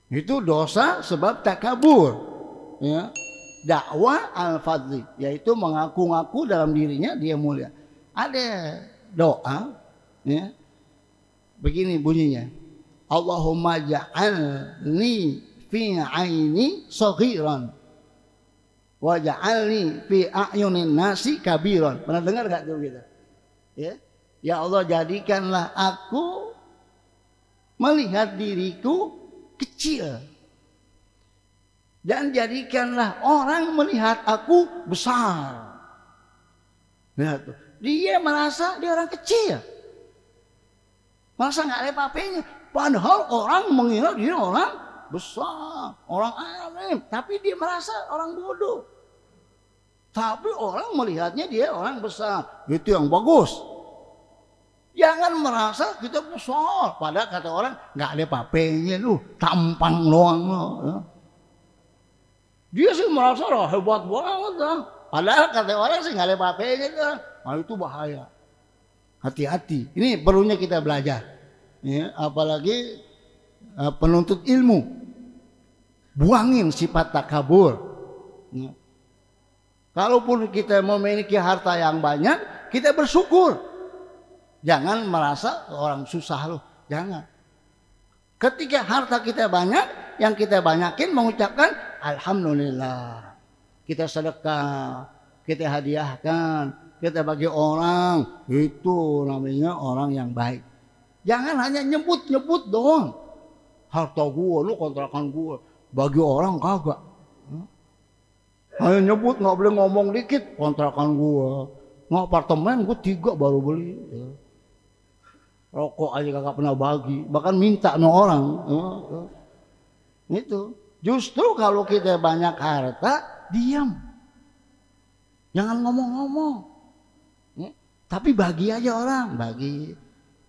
Itu dosa sebab takabur. Ya. Dakwah al-fadli, yaitu mengaku-ngaku dalam dirinya dia mulia. Ada doa, ya, begini bunyinya. Allahumma ja'alni fi aini saghiran waj'alni fi a'yunin nasi kabiran. Pernah dengar enggak tuh gitu? Ya. Ya Allah, jadikanlah aku melihat diriku kecil. Dan jadikanlah orang melihat aku besar. Lihat tuh. Dia merasa dia orang kecil. Merasa nggak ada apa-apanya. Padahal orang mengira dia orang besar, orang alim. Tapi dia merasa orang bodoh. Tapi orang melihatnya dia orang besar. Itu yang bagus. Jangan merasa kita besar. Padahal kata orang nggak ada apa-apanya lu, tampang doang lu. Ya. Dia sih merasa hebat banget lah. Padahal kata orang sih nggak ada apa-apanya lah. Nah, itu bahaya. Hati-hati. Ini perlunya kita belajar. Ya, apalagi penuntut ilmu. Buangin sifat takabur. Ya. Kalaupun kita memiliki harta yang banyak, kita bersyukur. Jangan merasa orang susah loh. Jangan. Ketika harta kita banyak, yang kita banyakin mengucapkan alhamdulillah. Kita sedekah, kita hadiahkan, kita bagi orang. Itu namanya orang yang baik. Jangan hanya nyebut-nyebut doang. Harta gua, lu kontrakan gua. Bagi orang kagak. Hanya nyebut, nggak boleh ngomong dikit. Kontrakan gua, nggak apartemen gua 3 baru beli. Ya. Rokok aja kagak pernah bagi, bahkan minta sama orang. Itu. Justru kalau kita banyak harta, diam. Jangan ngomong-ngomong. Tapi bagi aja orang, bagi.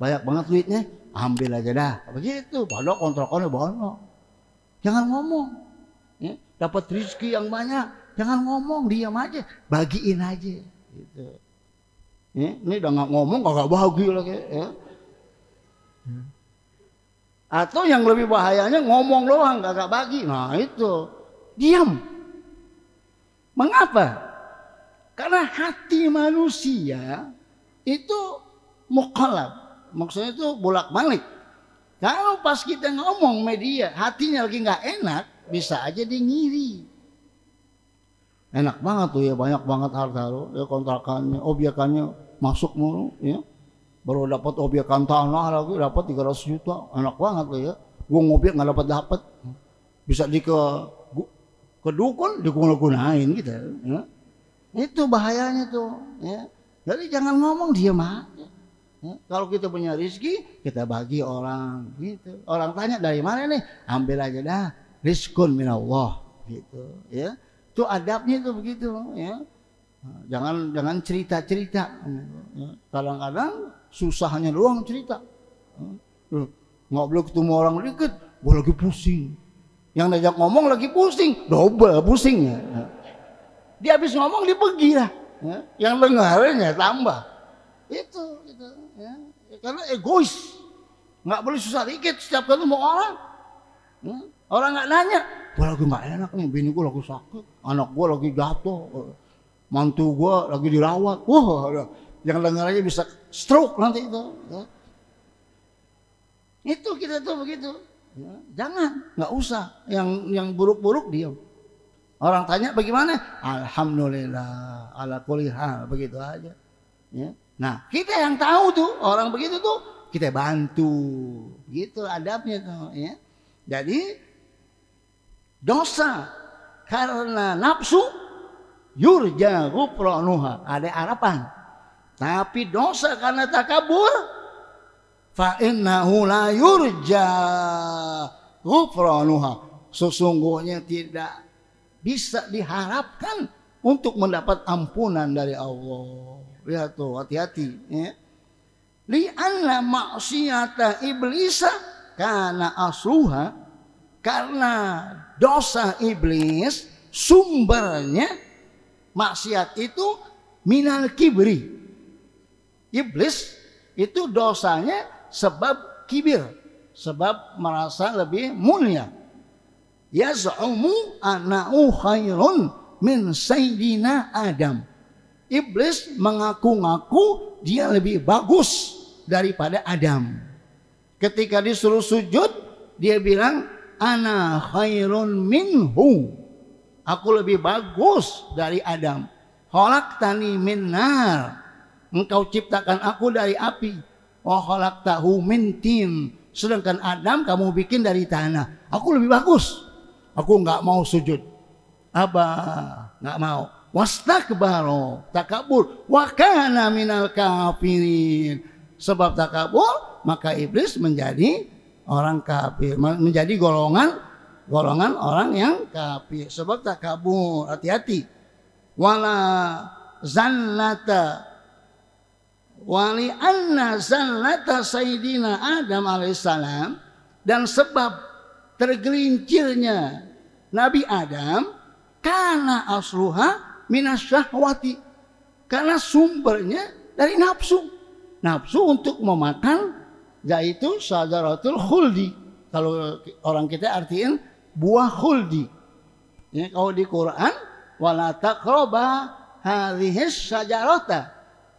Banyak banget duitnya, ambil aja dah. Begitu, padahal kontrakannya banyak. Jangan ngomong. Dapat rezeki yang banyak, jangan ngomong, diam aja, bagiin aja. Gitu. Ini udah nggak ngomong, kagak bagi lagi. Ya. Atau yang lebih bahayanya ngomong doang, kagak bagi. Nah itu, diam. Mengapa? Karena hati manusia itu muqallab. Maksudnya itu bolak-balik. Kalau pas kita ngomong media, hatinya lagi nggak enak, bisa aja dia ngiri. Enak banget tuh ya, banyak banget harta lo, ya kontrakannya, obyekannya masuk mulu, ya. Baru dapat obyekan tanah lagi, dapat 300 juta, enak banget tuh ya. Gua ngobyek nggak dapat, bisa ke dukun, digunain gitu. Ya. Itu bahayanya tuh. Ya. Jadi jangan ngomong, diam aja. Ya, kalau kita punya rezeki, kita bagi orang gitu. Orang tanya dari mana nih? Ambil aja dah. Rizqun minallah gitu, ya. Itu adabnya itu begitu, ya. Jangan cerita-cerita. Ya. Kadang-kadang susahnya doang cerita. Nggak boleh ketemu orang dikit, gua lagi pusing. Yang diajak ngomong lagi pusing, double pusingnya. Ya. Dia habis ngomong dia pergi lah. Ya. Yang dengarnya tambah. Itu ya. Karena egois, nggak boleh susah dikit setiap ketemu orang. Ya. Orang nggak nanya, gue lagi nggak enak nih, bini gue lagi sakit, anak gue lagi jatuh, mantu gue lagi dirawat. Wah, yang dengar aja bisa stroke nanti itu. Ya. Itu kita tuh begitu. Ya. Jangan, nggak usah. Yang buruk-buruk diam. Orang tanya bagaimana? Alhamdulillah, ala kulli hal, begitu aja. Ya. Nah, kita yang tahu tuh orang begitu tuh kita bantu, gitu adabnya tuh. Ya. Jadi dosa karena nafsu yurja ghufranuha, ada harapan. Tapi dosa karena takabur fa innahu la yurja ghufranuha, sesungguhnya tidak bisa diharapkan untuk mendapat ampunan dari Allah. Lihat tuh, hati-hati ya. Li'anna maksiyata iblisa kana asluha, karena dosa iblis sumbernya maksiat itu minal kibri. Iblis itu dosanya sebab kibir, sebab merasa lebih mulia. Yaz'umu annahu khairun min sayyidina Adam. Iblis mengaku-ngaku dia lebih bagus daripada Adam. Ketika disuruh sujud, dia bilang ana khairun minhu, aku lebih bagus dari Adam. Khalaqtani min nar, engkau ciptakan aku dari api. Wa khalaqtahu min tin, sedangkan Adam kamu bikin dari tanah. Aku lebih bagus. Aku nggak mau sujud. Abah, nggak mau. Wastakbaro, takabur. Wa kana minal kafirin. Sebab takabur, maka iblis menjadi orang kafir, menjadi golongan orang yang kafir. Sebab takabur, hati-hati. Wala zallata wali anna zallata sayyidina Adam alaihissalam, dan sebab tergelincirnya Nabi Adam karena asluha minasyahwati, karena sumbernya dari nafsu untuk memakan, yaitu syajaratul khuldi. Kalau orang kita artiin buah khuldi ya, kalau di Quran wala taqraba hadhihi syajarata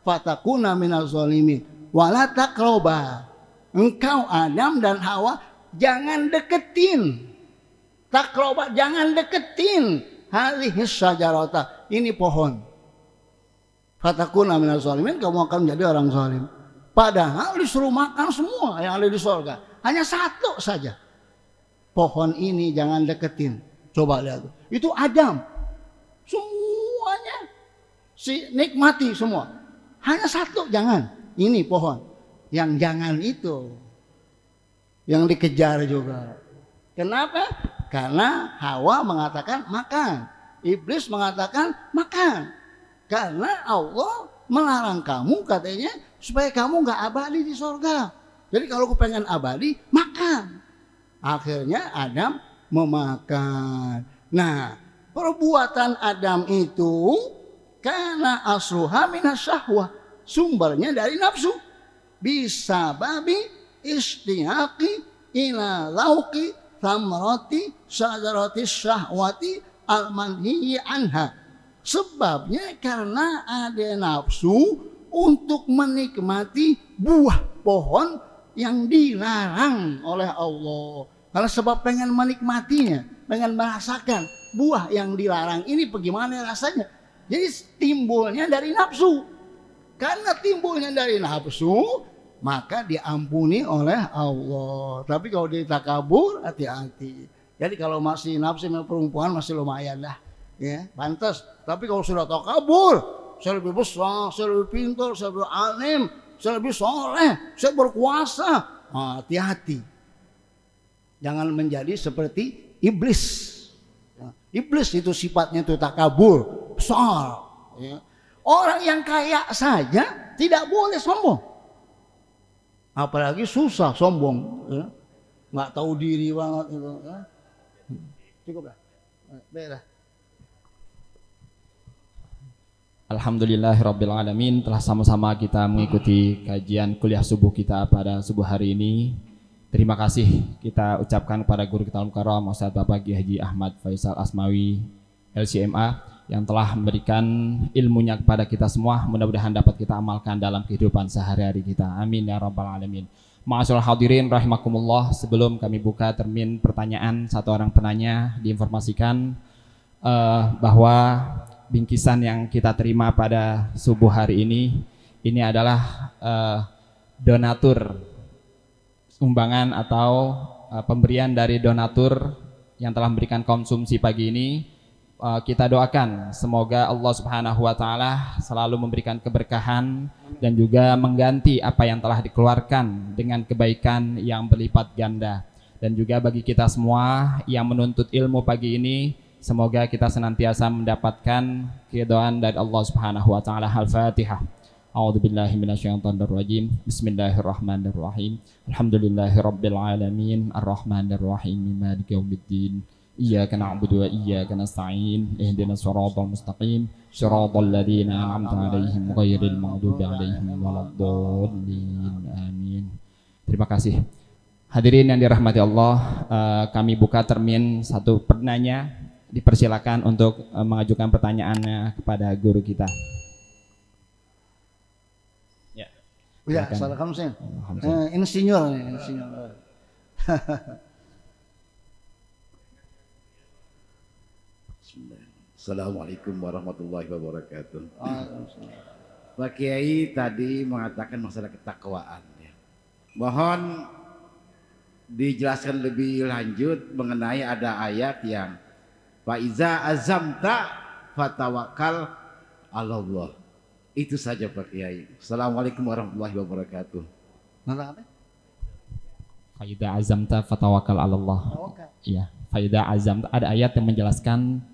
fatakuna minaz zalimin. Wala taqraba, engkau Adam dan Hawa jangan deketin. Taqraba, jangan deketin hadhihi syajarata, ini pohon. Fatakuna minaz zalimin, kamu akan menjadi orang zalim. Padahal disuruh makan semua yang ada di surga, hanya satu saja. Pohon ini jangan deketin. Coba lihat, itu Adam. Semuanya nikmati semua. Hanya satu jangan. Ini pohon. Yang jangan itu yang dikejar juga. Kenapa? Karena Hawa mengatakan makan, iblis mengatakan makan. Karena Allah melarang kamu, katanya supaya kamu nggak abadi di surga. Jadi kalau aku pengen abadi, makan. Akhirnya Adam memakan. Nah, perbuatan Adam itu karena asluha minasyahwah, sumbernya dari nafsu. Bisa babi istihaqi ila lauqi thamrati syajarati syahwati al-manhiyi anha. Sebabnya karena ada nafsu untuk menikmati buah pohon yang dilarang oleh Allah. Karena sebab pengen menikmatinya, pengen merasakan buah yang dilarang ini bagaimana rasanya. Jadi timbulnya dari nafsu. Karena timbulnya dari nafsu, maka diampuni oleh Allah. Tapi kalau dia takabur, hati-hati. Jadi kalau masih nafsu perempuan masih lumayan lah, ya, pantas. Tapi kalau sudah takabur, saya lebih besar, saya lebih pintar, saya lebih alim, saya lebih soleh, saya berkuasa. Hati-hati. Jangan menjadi seperti iblis. Iblis itu sifatnya itu takabur, besar. Ya. Orang yang kaya saja tidak boleh sombong. Apalagi susah sombong. Ya. Nggak tahu diri banget itu. Ya. Cukup lah. Baiklah. Alhamdulillahirrabbilalamin, telah sama-sama kita mengikuti kajian kuliah subuh kita pada subuh hari ini. Terima kasih kita ucapkan kepada guru kita Al-Mukarram Ustaz Bapak Kiai Haji Ahmad Faisal Asmawi LCMA yang telah memberikan ilmunya kepada kita semua. Mudah-mudahan dapat kita amalkan dalam kehidupan sehari-hari kita. Amin ya rabbal alamin. Ma'asyiral hadirin rahimakumullah, sebelum kami buka termin pertanyaan, satu orang penanya diinformasikan bahwa bingkisan yang kita terima pada subuh hari ini adalah donatur, sumbangan atau pemberian dari donatur yang telah memberikan konsumsi pagi ini. Kita doakan semoga Allah Subhanahu wa taala selalu memberikan keberkahan dan juga mengganti apa yang telah dikeluarkan dengan kebaikan yang berlipat ganda. Dan juga bagi kita semua yang menuntut ilmu pagi ini, semoga kita senantiasa mendapatkan keridhaan dari Allah Subhanahu wa taala. Al-Fatihah. A'udzubillahi minasyaitonirrajim. Bismillahirrahmanirrahim. Alhamdulillahirabbil alamin, arrahmanirrahim, maliki yaumiddin. Iyyaka na'budu wa iyyaka nasta'in. Ihdinas shiratal mustaqim, shiratal ladzina an'amta 'alaihim ghairil maghdubi 'alaihim waladdallin. Amin. Terima kasih. Hadirin yang dirahmati Allah, kami buka termin satu penanya. Dipersilakan untuk mengajukan pertanyaannya kepada guru kita. Ya, salah kamu sih. Insinyur. Assalamualaikum warahmatullahi wabarakatuh. Pak Kiai tadi mengatakan masalah ketakwaan. Ya. Mohon dijelaskan lebih lanjut mengenai ada ayat yang faiza azamta fatawakal Allah. Itu saja Pak Kiai. Assalamualaikum warahmatullahi wabarakatuh. Nara apa? Faida azamta fatawakal 'ala Allah. Iya, faida azamta, ada ayat yang menjelaskan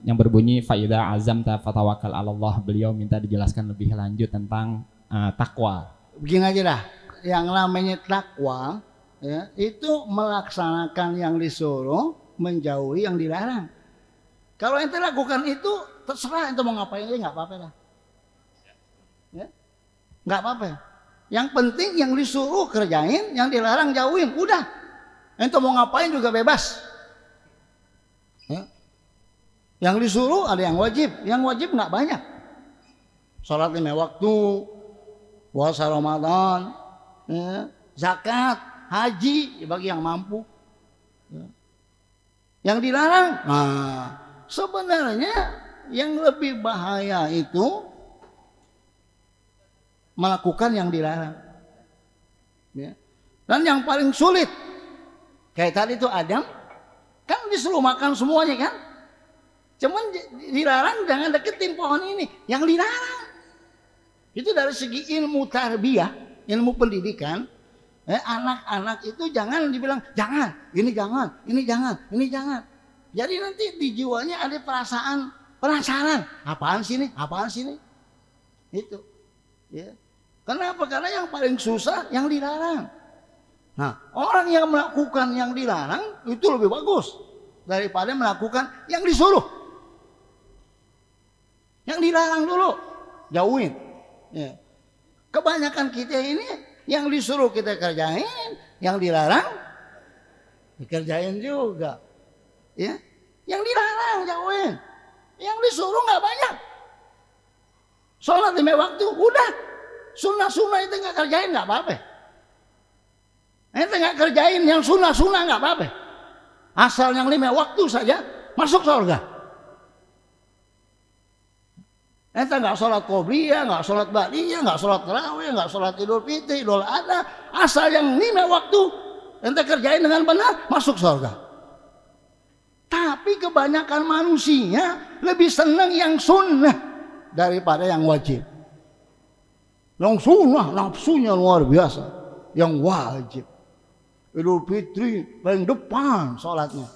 yang berbunyi faida azamta fatawakal 'ala Allah. Beliau minta dijelaskan lebih lanjut tentang takwa. Begini aja dah. Yang namanya takwa ya, itu melaksanakan yang disuruh, menjauhi yang dilarang. Kalau ente lakukan itu terserah ente mau ngapain aja nggak apa-apa lah. Ya? Nggak apa-apa. Yang penting yang disuruh kerjain, yang dilarang jauhin. Udah. Ente mau ngapain juga bebas. Ya? Yang disuruh ada yang wajib. Yang wajib nggak banyak. Sholat 5 waktu, puasa Ramadan, ya, zakat, haji bagi yang mampu. Ya. Yang dilarang, nah sebenarnya yang lebih bahaya itu melakukan yang dilarang. Ya. Dan yang paling sulit kayak tadi itu Adam kan disuruh makan semuanya kan, cuman dilarang jangan deketin pohon ini, yang dilarang. Itu dari segi ilmu tarbiyah, ilmu pendidikan, anak-anak itu jangan dibilang jangan, ini jangan, ini jangan, ini jangan. Jadi nanti di jiwanya ada perasaan penasaran, apaan sini, apaan sini, itu. Ya. Kenapa? Karena yang paling susah yang dilarang. Nah, orang yang melakukan yang dilarang itu lebih bagus daripada melakukan yang disuruh. Yang dilarang dulu, jauhin. Ya. Kebanyakan kita ini yang disuruh kita kerjain, yang dilarang dikerjain juga. Ya, yang dilarang jauhin, yang disuruh nggak banyak. Sholat 5 waktu, udah. Sunnah-sunnah itu nggak kerjain nggak apa-apa. Ente nggak kerjain yang sunnah-sunnah nggak apa-apa. Asal yang 5 waktu saja masuk surga. Ente nggak sholat qobliyah, nggak sholat ba'diyah, nggak sholat tarawih, nggak sholat idul fitri, idul adha. Asal yang 5 waktu ente kerjain dengan benar masuk surga. Tapi kebanyakan manusia lebih senang yang sunnah daripada yang wajib. Yang sunnah nafsunya luar biasa, yang wajib. Idul Fitri paling depan sholatnya.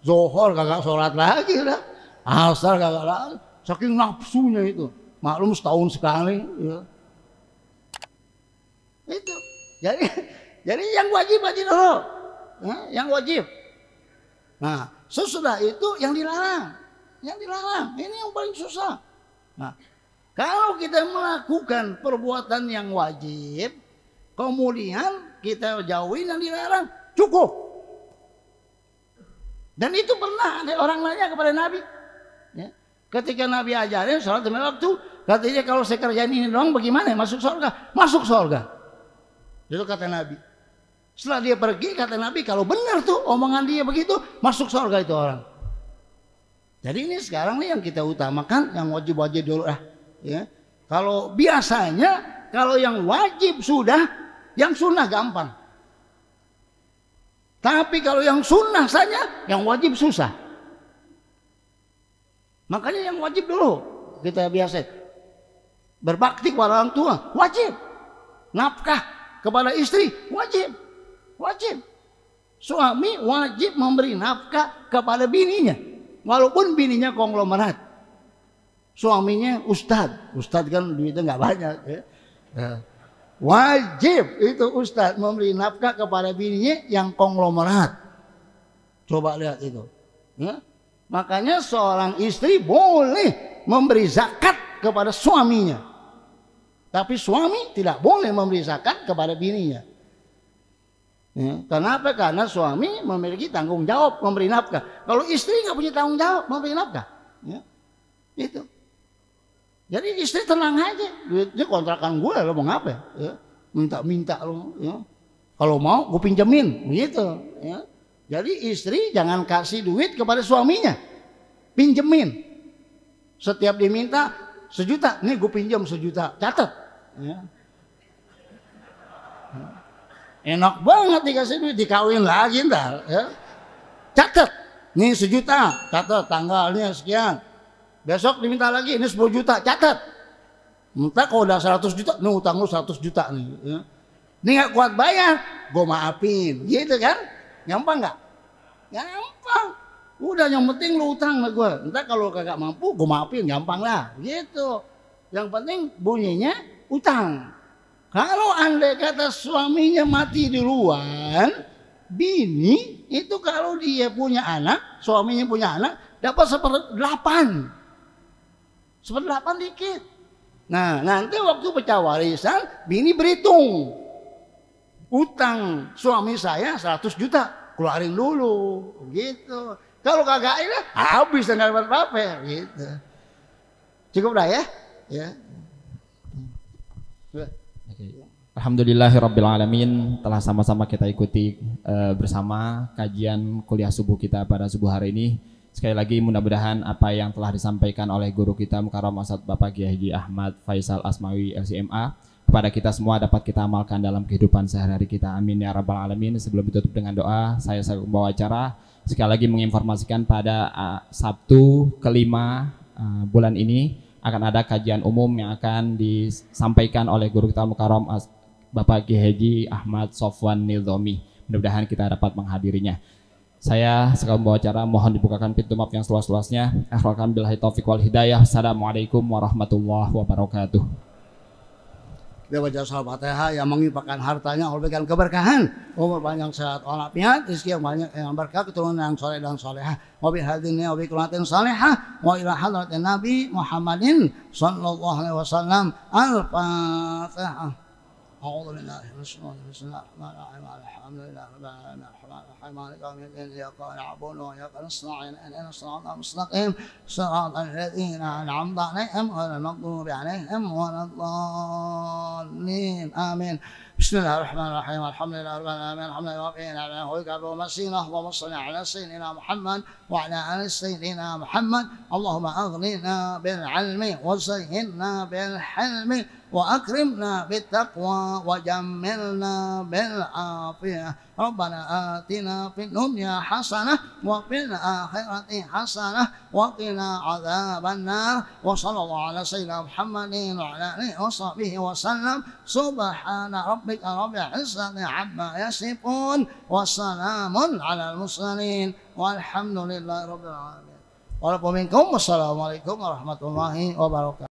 Zuhur kagak sholat lagi dah, asar kagak lagi, saking nafsunya itu. Maklum setahun sekali. Ya. Itu. Jadi yang wajib aja dulu, yang wajib. Nah, sesudah itu yang dilarang, ini yang paling susah. Nah, kalau kita melakukan perbuatan yang wajib, kemudian kita jauhin yang dilarang, cukup. Dan itu pernah ada orang nanya kepada Nabi. Ya. Ketika Nabi ajarin sholat 5 waktu, katanya kalau saya kerjain ini doang bagaimana? Masuk surga? Masuk surga. Itu kata Nabi. Setelah dia pergi, kata Nabi, kalau benar tuh omongan dia begitu, masuk surga itu orang. Jadi ini sekarang nih yang kita utamakan, yang wajib-wajib dulu lah. Ya. Kalau biasanya kalau yang wajib sudah, yang sunnah gampang. Tapi kalau yang sunnah saja, yang wajib susah. Makanya yang wajib dulu kita biasa berbakti kepada orang tua, wajib. Nafkah kepada istri, wajib. Suami wajib memberi nafkah kepada bininya, walaupun bininya konglomerat. Suaminya ustadz kan duitnya nggak banyak ya. Wajib itu ustadz memberi nafkah kepada bininya yang konglomerat. Coba lihat itu ya. Makanya seorang istri boleh memberi zakat kepada suaminya, tapi suami tidak boleh memberi zakat kepada bininya ya. Kenapa? Karena suami memiliki tanggung jawab memberi nafkah. Kalau istri nggak punya tanggung jawab memberi nafkah ya. Itu. Jadi istri tenang aja, duitnya kontrakan gue, lo mau ngapa ya? Minta lo ya. Kalau mau gue pinjemin begitu ya. Jadi istri jangan kasih duit kepada suaminya, pinjemin. Setiap diminta 1 juta, nih gue pinjam 1 juta, catat ya. Enak banget dikasih duit, dikawin lagi ntar. Ya. Catat, nih 1 juta, catat tanggalnya sekian. Besok diminta lagi, ini 10 juta, catat. Entah kalau udah 100 juta, nih utang lu 100 juta nih. Ya. Ini nggak kuat bayar, gue maafin, gitu kan? Gampang nggak? Gampang. Udah yang penting lu utang sama gue. Entah kalau kagak mampu, gue maafin, gampang lah. Gitu. Yang penting bunyinya utang. Kalau andai kata suaminya mati duluan, bini itu kalau dia punya anak, suaminya punya anak, dapat 1/8. 1/8 dikit. Nah, nanti waktu pecah warisan, bini berhitung. Utang suami saya 100 juta, keluarin dulu. Gitu. Kalau kagak ini, habis dan dapat apa-apa. Gitu. Cukup dah ya? Ya. Alhamdulillahirrabbilalamin, telah sama-sama kita ikuti bersama kajian kuliah subuh kita pada subuh hari ini. Sekali lagi mudah-mudahan apa yang telah disampaikan oleh guru kita Mukarram Ustadz Bapak Kiai Haji Ahmad Faisal Asmawi LCMA kepada kita semua dapat kita amalkan dalam kehidupan sehari-hari kita. Amin ya rabbal alamin. Sebelum ditutup dengan doa, saya membawa acara sekali lagi menginformasikan pada Sabtu kelima bulan ini akan ada kajian umum yang akan disampaikan oleh guru kita Mukarram Bapak Kiai Haji Ahmad Sofwan Nidhomi. Mudah-mudahan kita dapat menghadirinya. Saya sekali membawa acara, mohon dibukakan pintu maaf yang seluas-luasnya. Akhirkan billahi taufiq wal hidayah. Assalamualaikum warahmatullahi wabarakatuh. Dia baca surah Fatihah yang mengimpakan hartanya, Allah berikan keberkahan, umur panjang sehat walafiat, rezeki yang banyak yang berkah, keturunan yang soleh dan solehah. Wa bi hadhihi wa bi kullatin salihah wa ila hadratin Nabi Muhammadin sallallahu alaihi wasallam. Al-Fatihah. أعوذ بالله من الشيطان الرجيم بسم الله الرحمن الرحيم الحمد لله رب العالمين الرحمن الرحيم مالك يوم الدين إياك نعبد وإياك نستعين اهدنا الصراط المستقيم صراط الذين أنعمت عليهم غير المغضوب عليهم ولا الضالين آمين بسم الله الرحمن الرحيم الحمد لله رب العالمين الحمد لله رب العالمين ويكبر ومسينا ومصلي على سيدنا محمد وعلى آل سيدنا محمد اللهم أغننا بالعلم وزينا بالحلم وأكرمنا بالتقوى وجملنا بالعافية ربنا آتنا في الدنيا حسنة وفي الآخرة حسنة وقنا عذاب النار وصلى الله على سيدنا محمد وعلى آله وصحبه وسلم سبحان ربك رب العزة عما يصفون وسلام على المرسلين والحمد لله رب العالمين. Waalaikumsalam warahmatullahi wabarakatuh.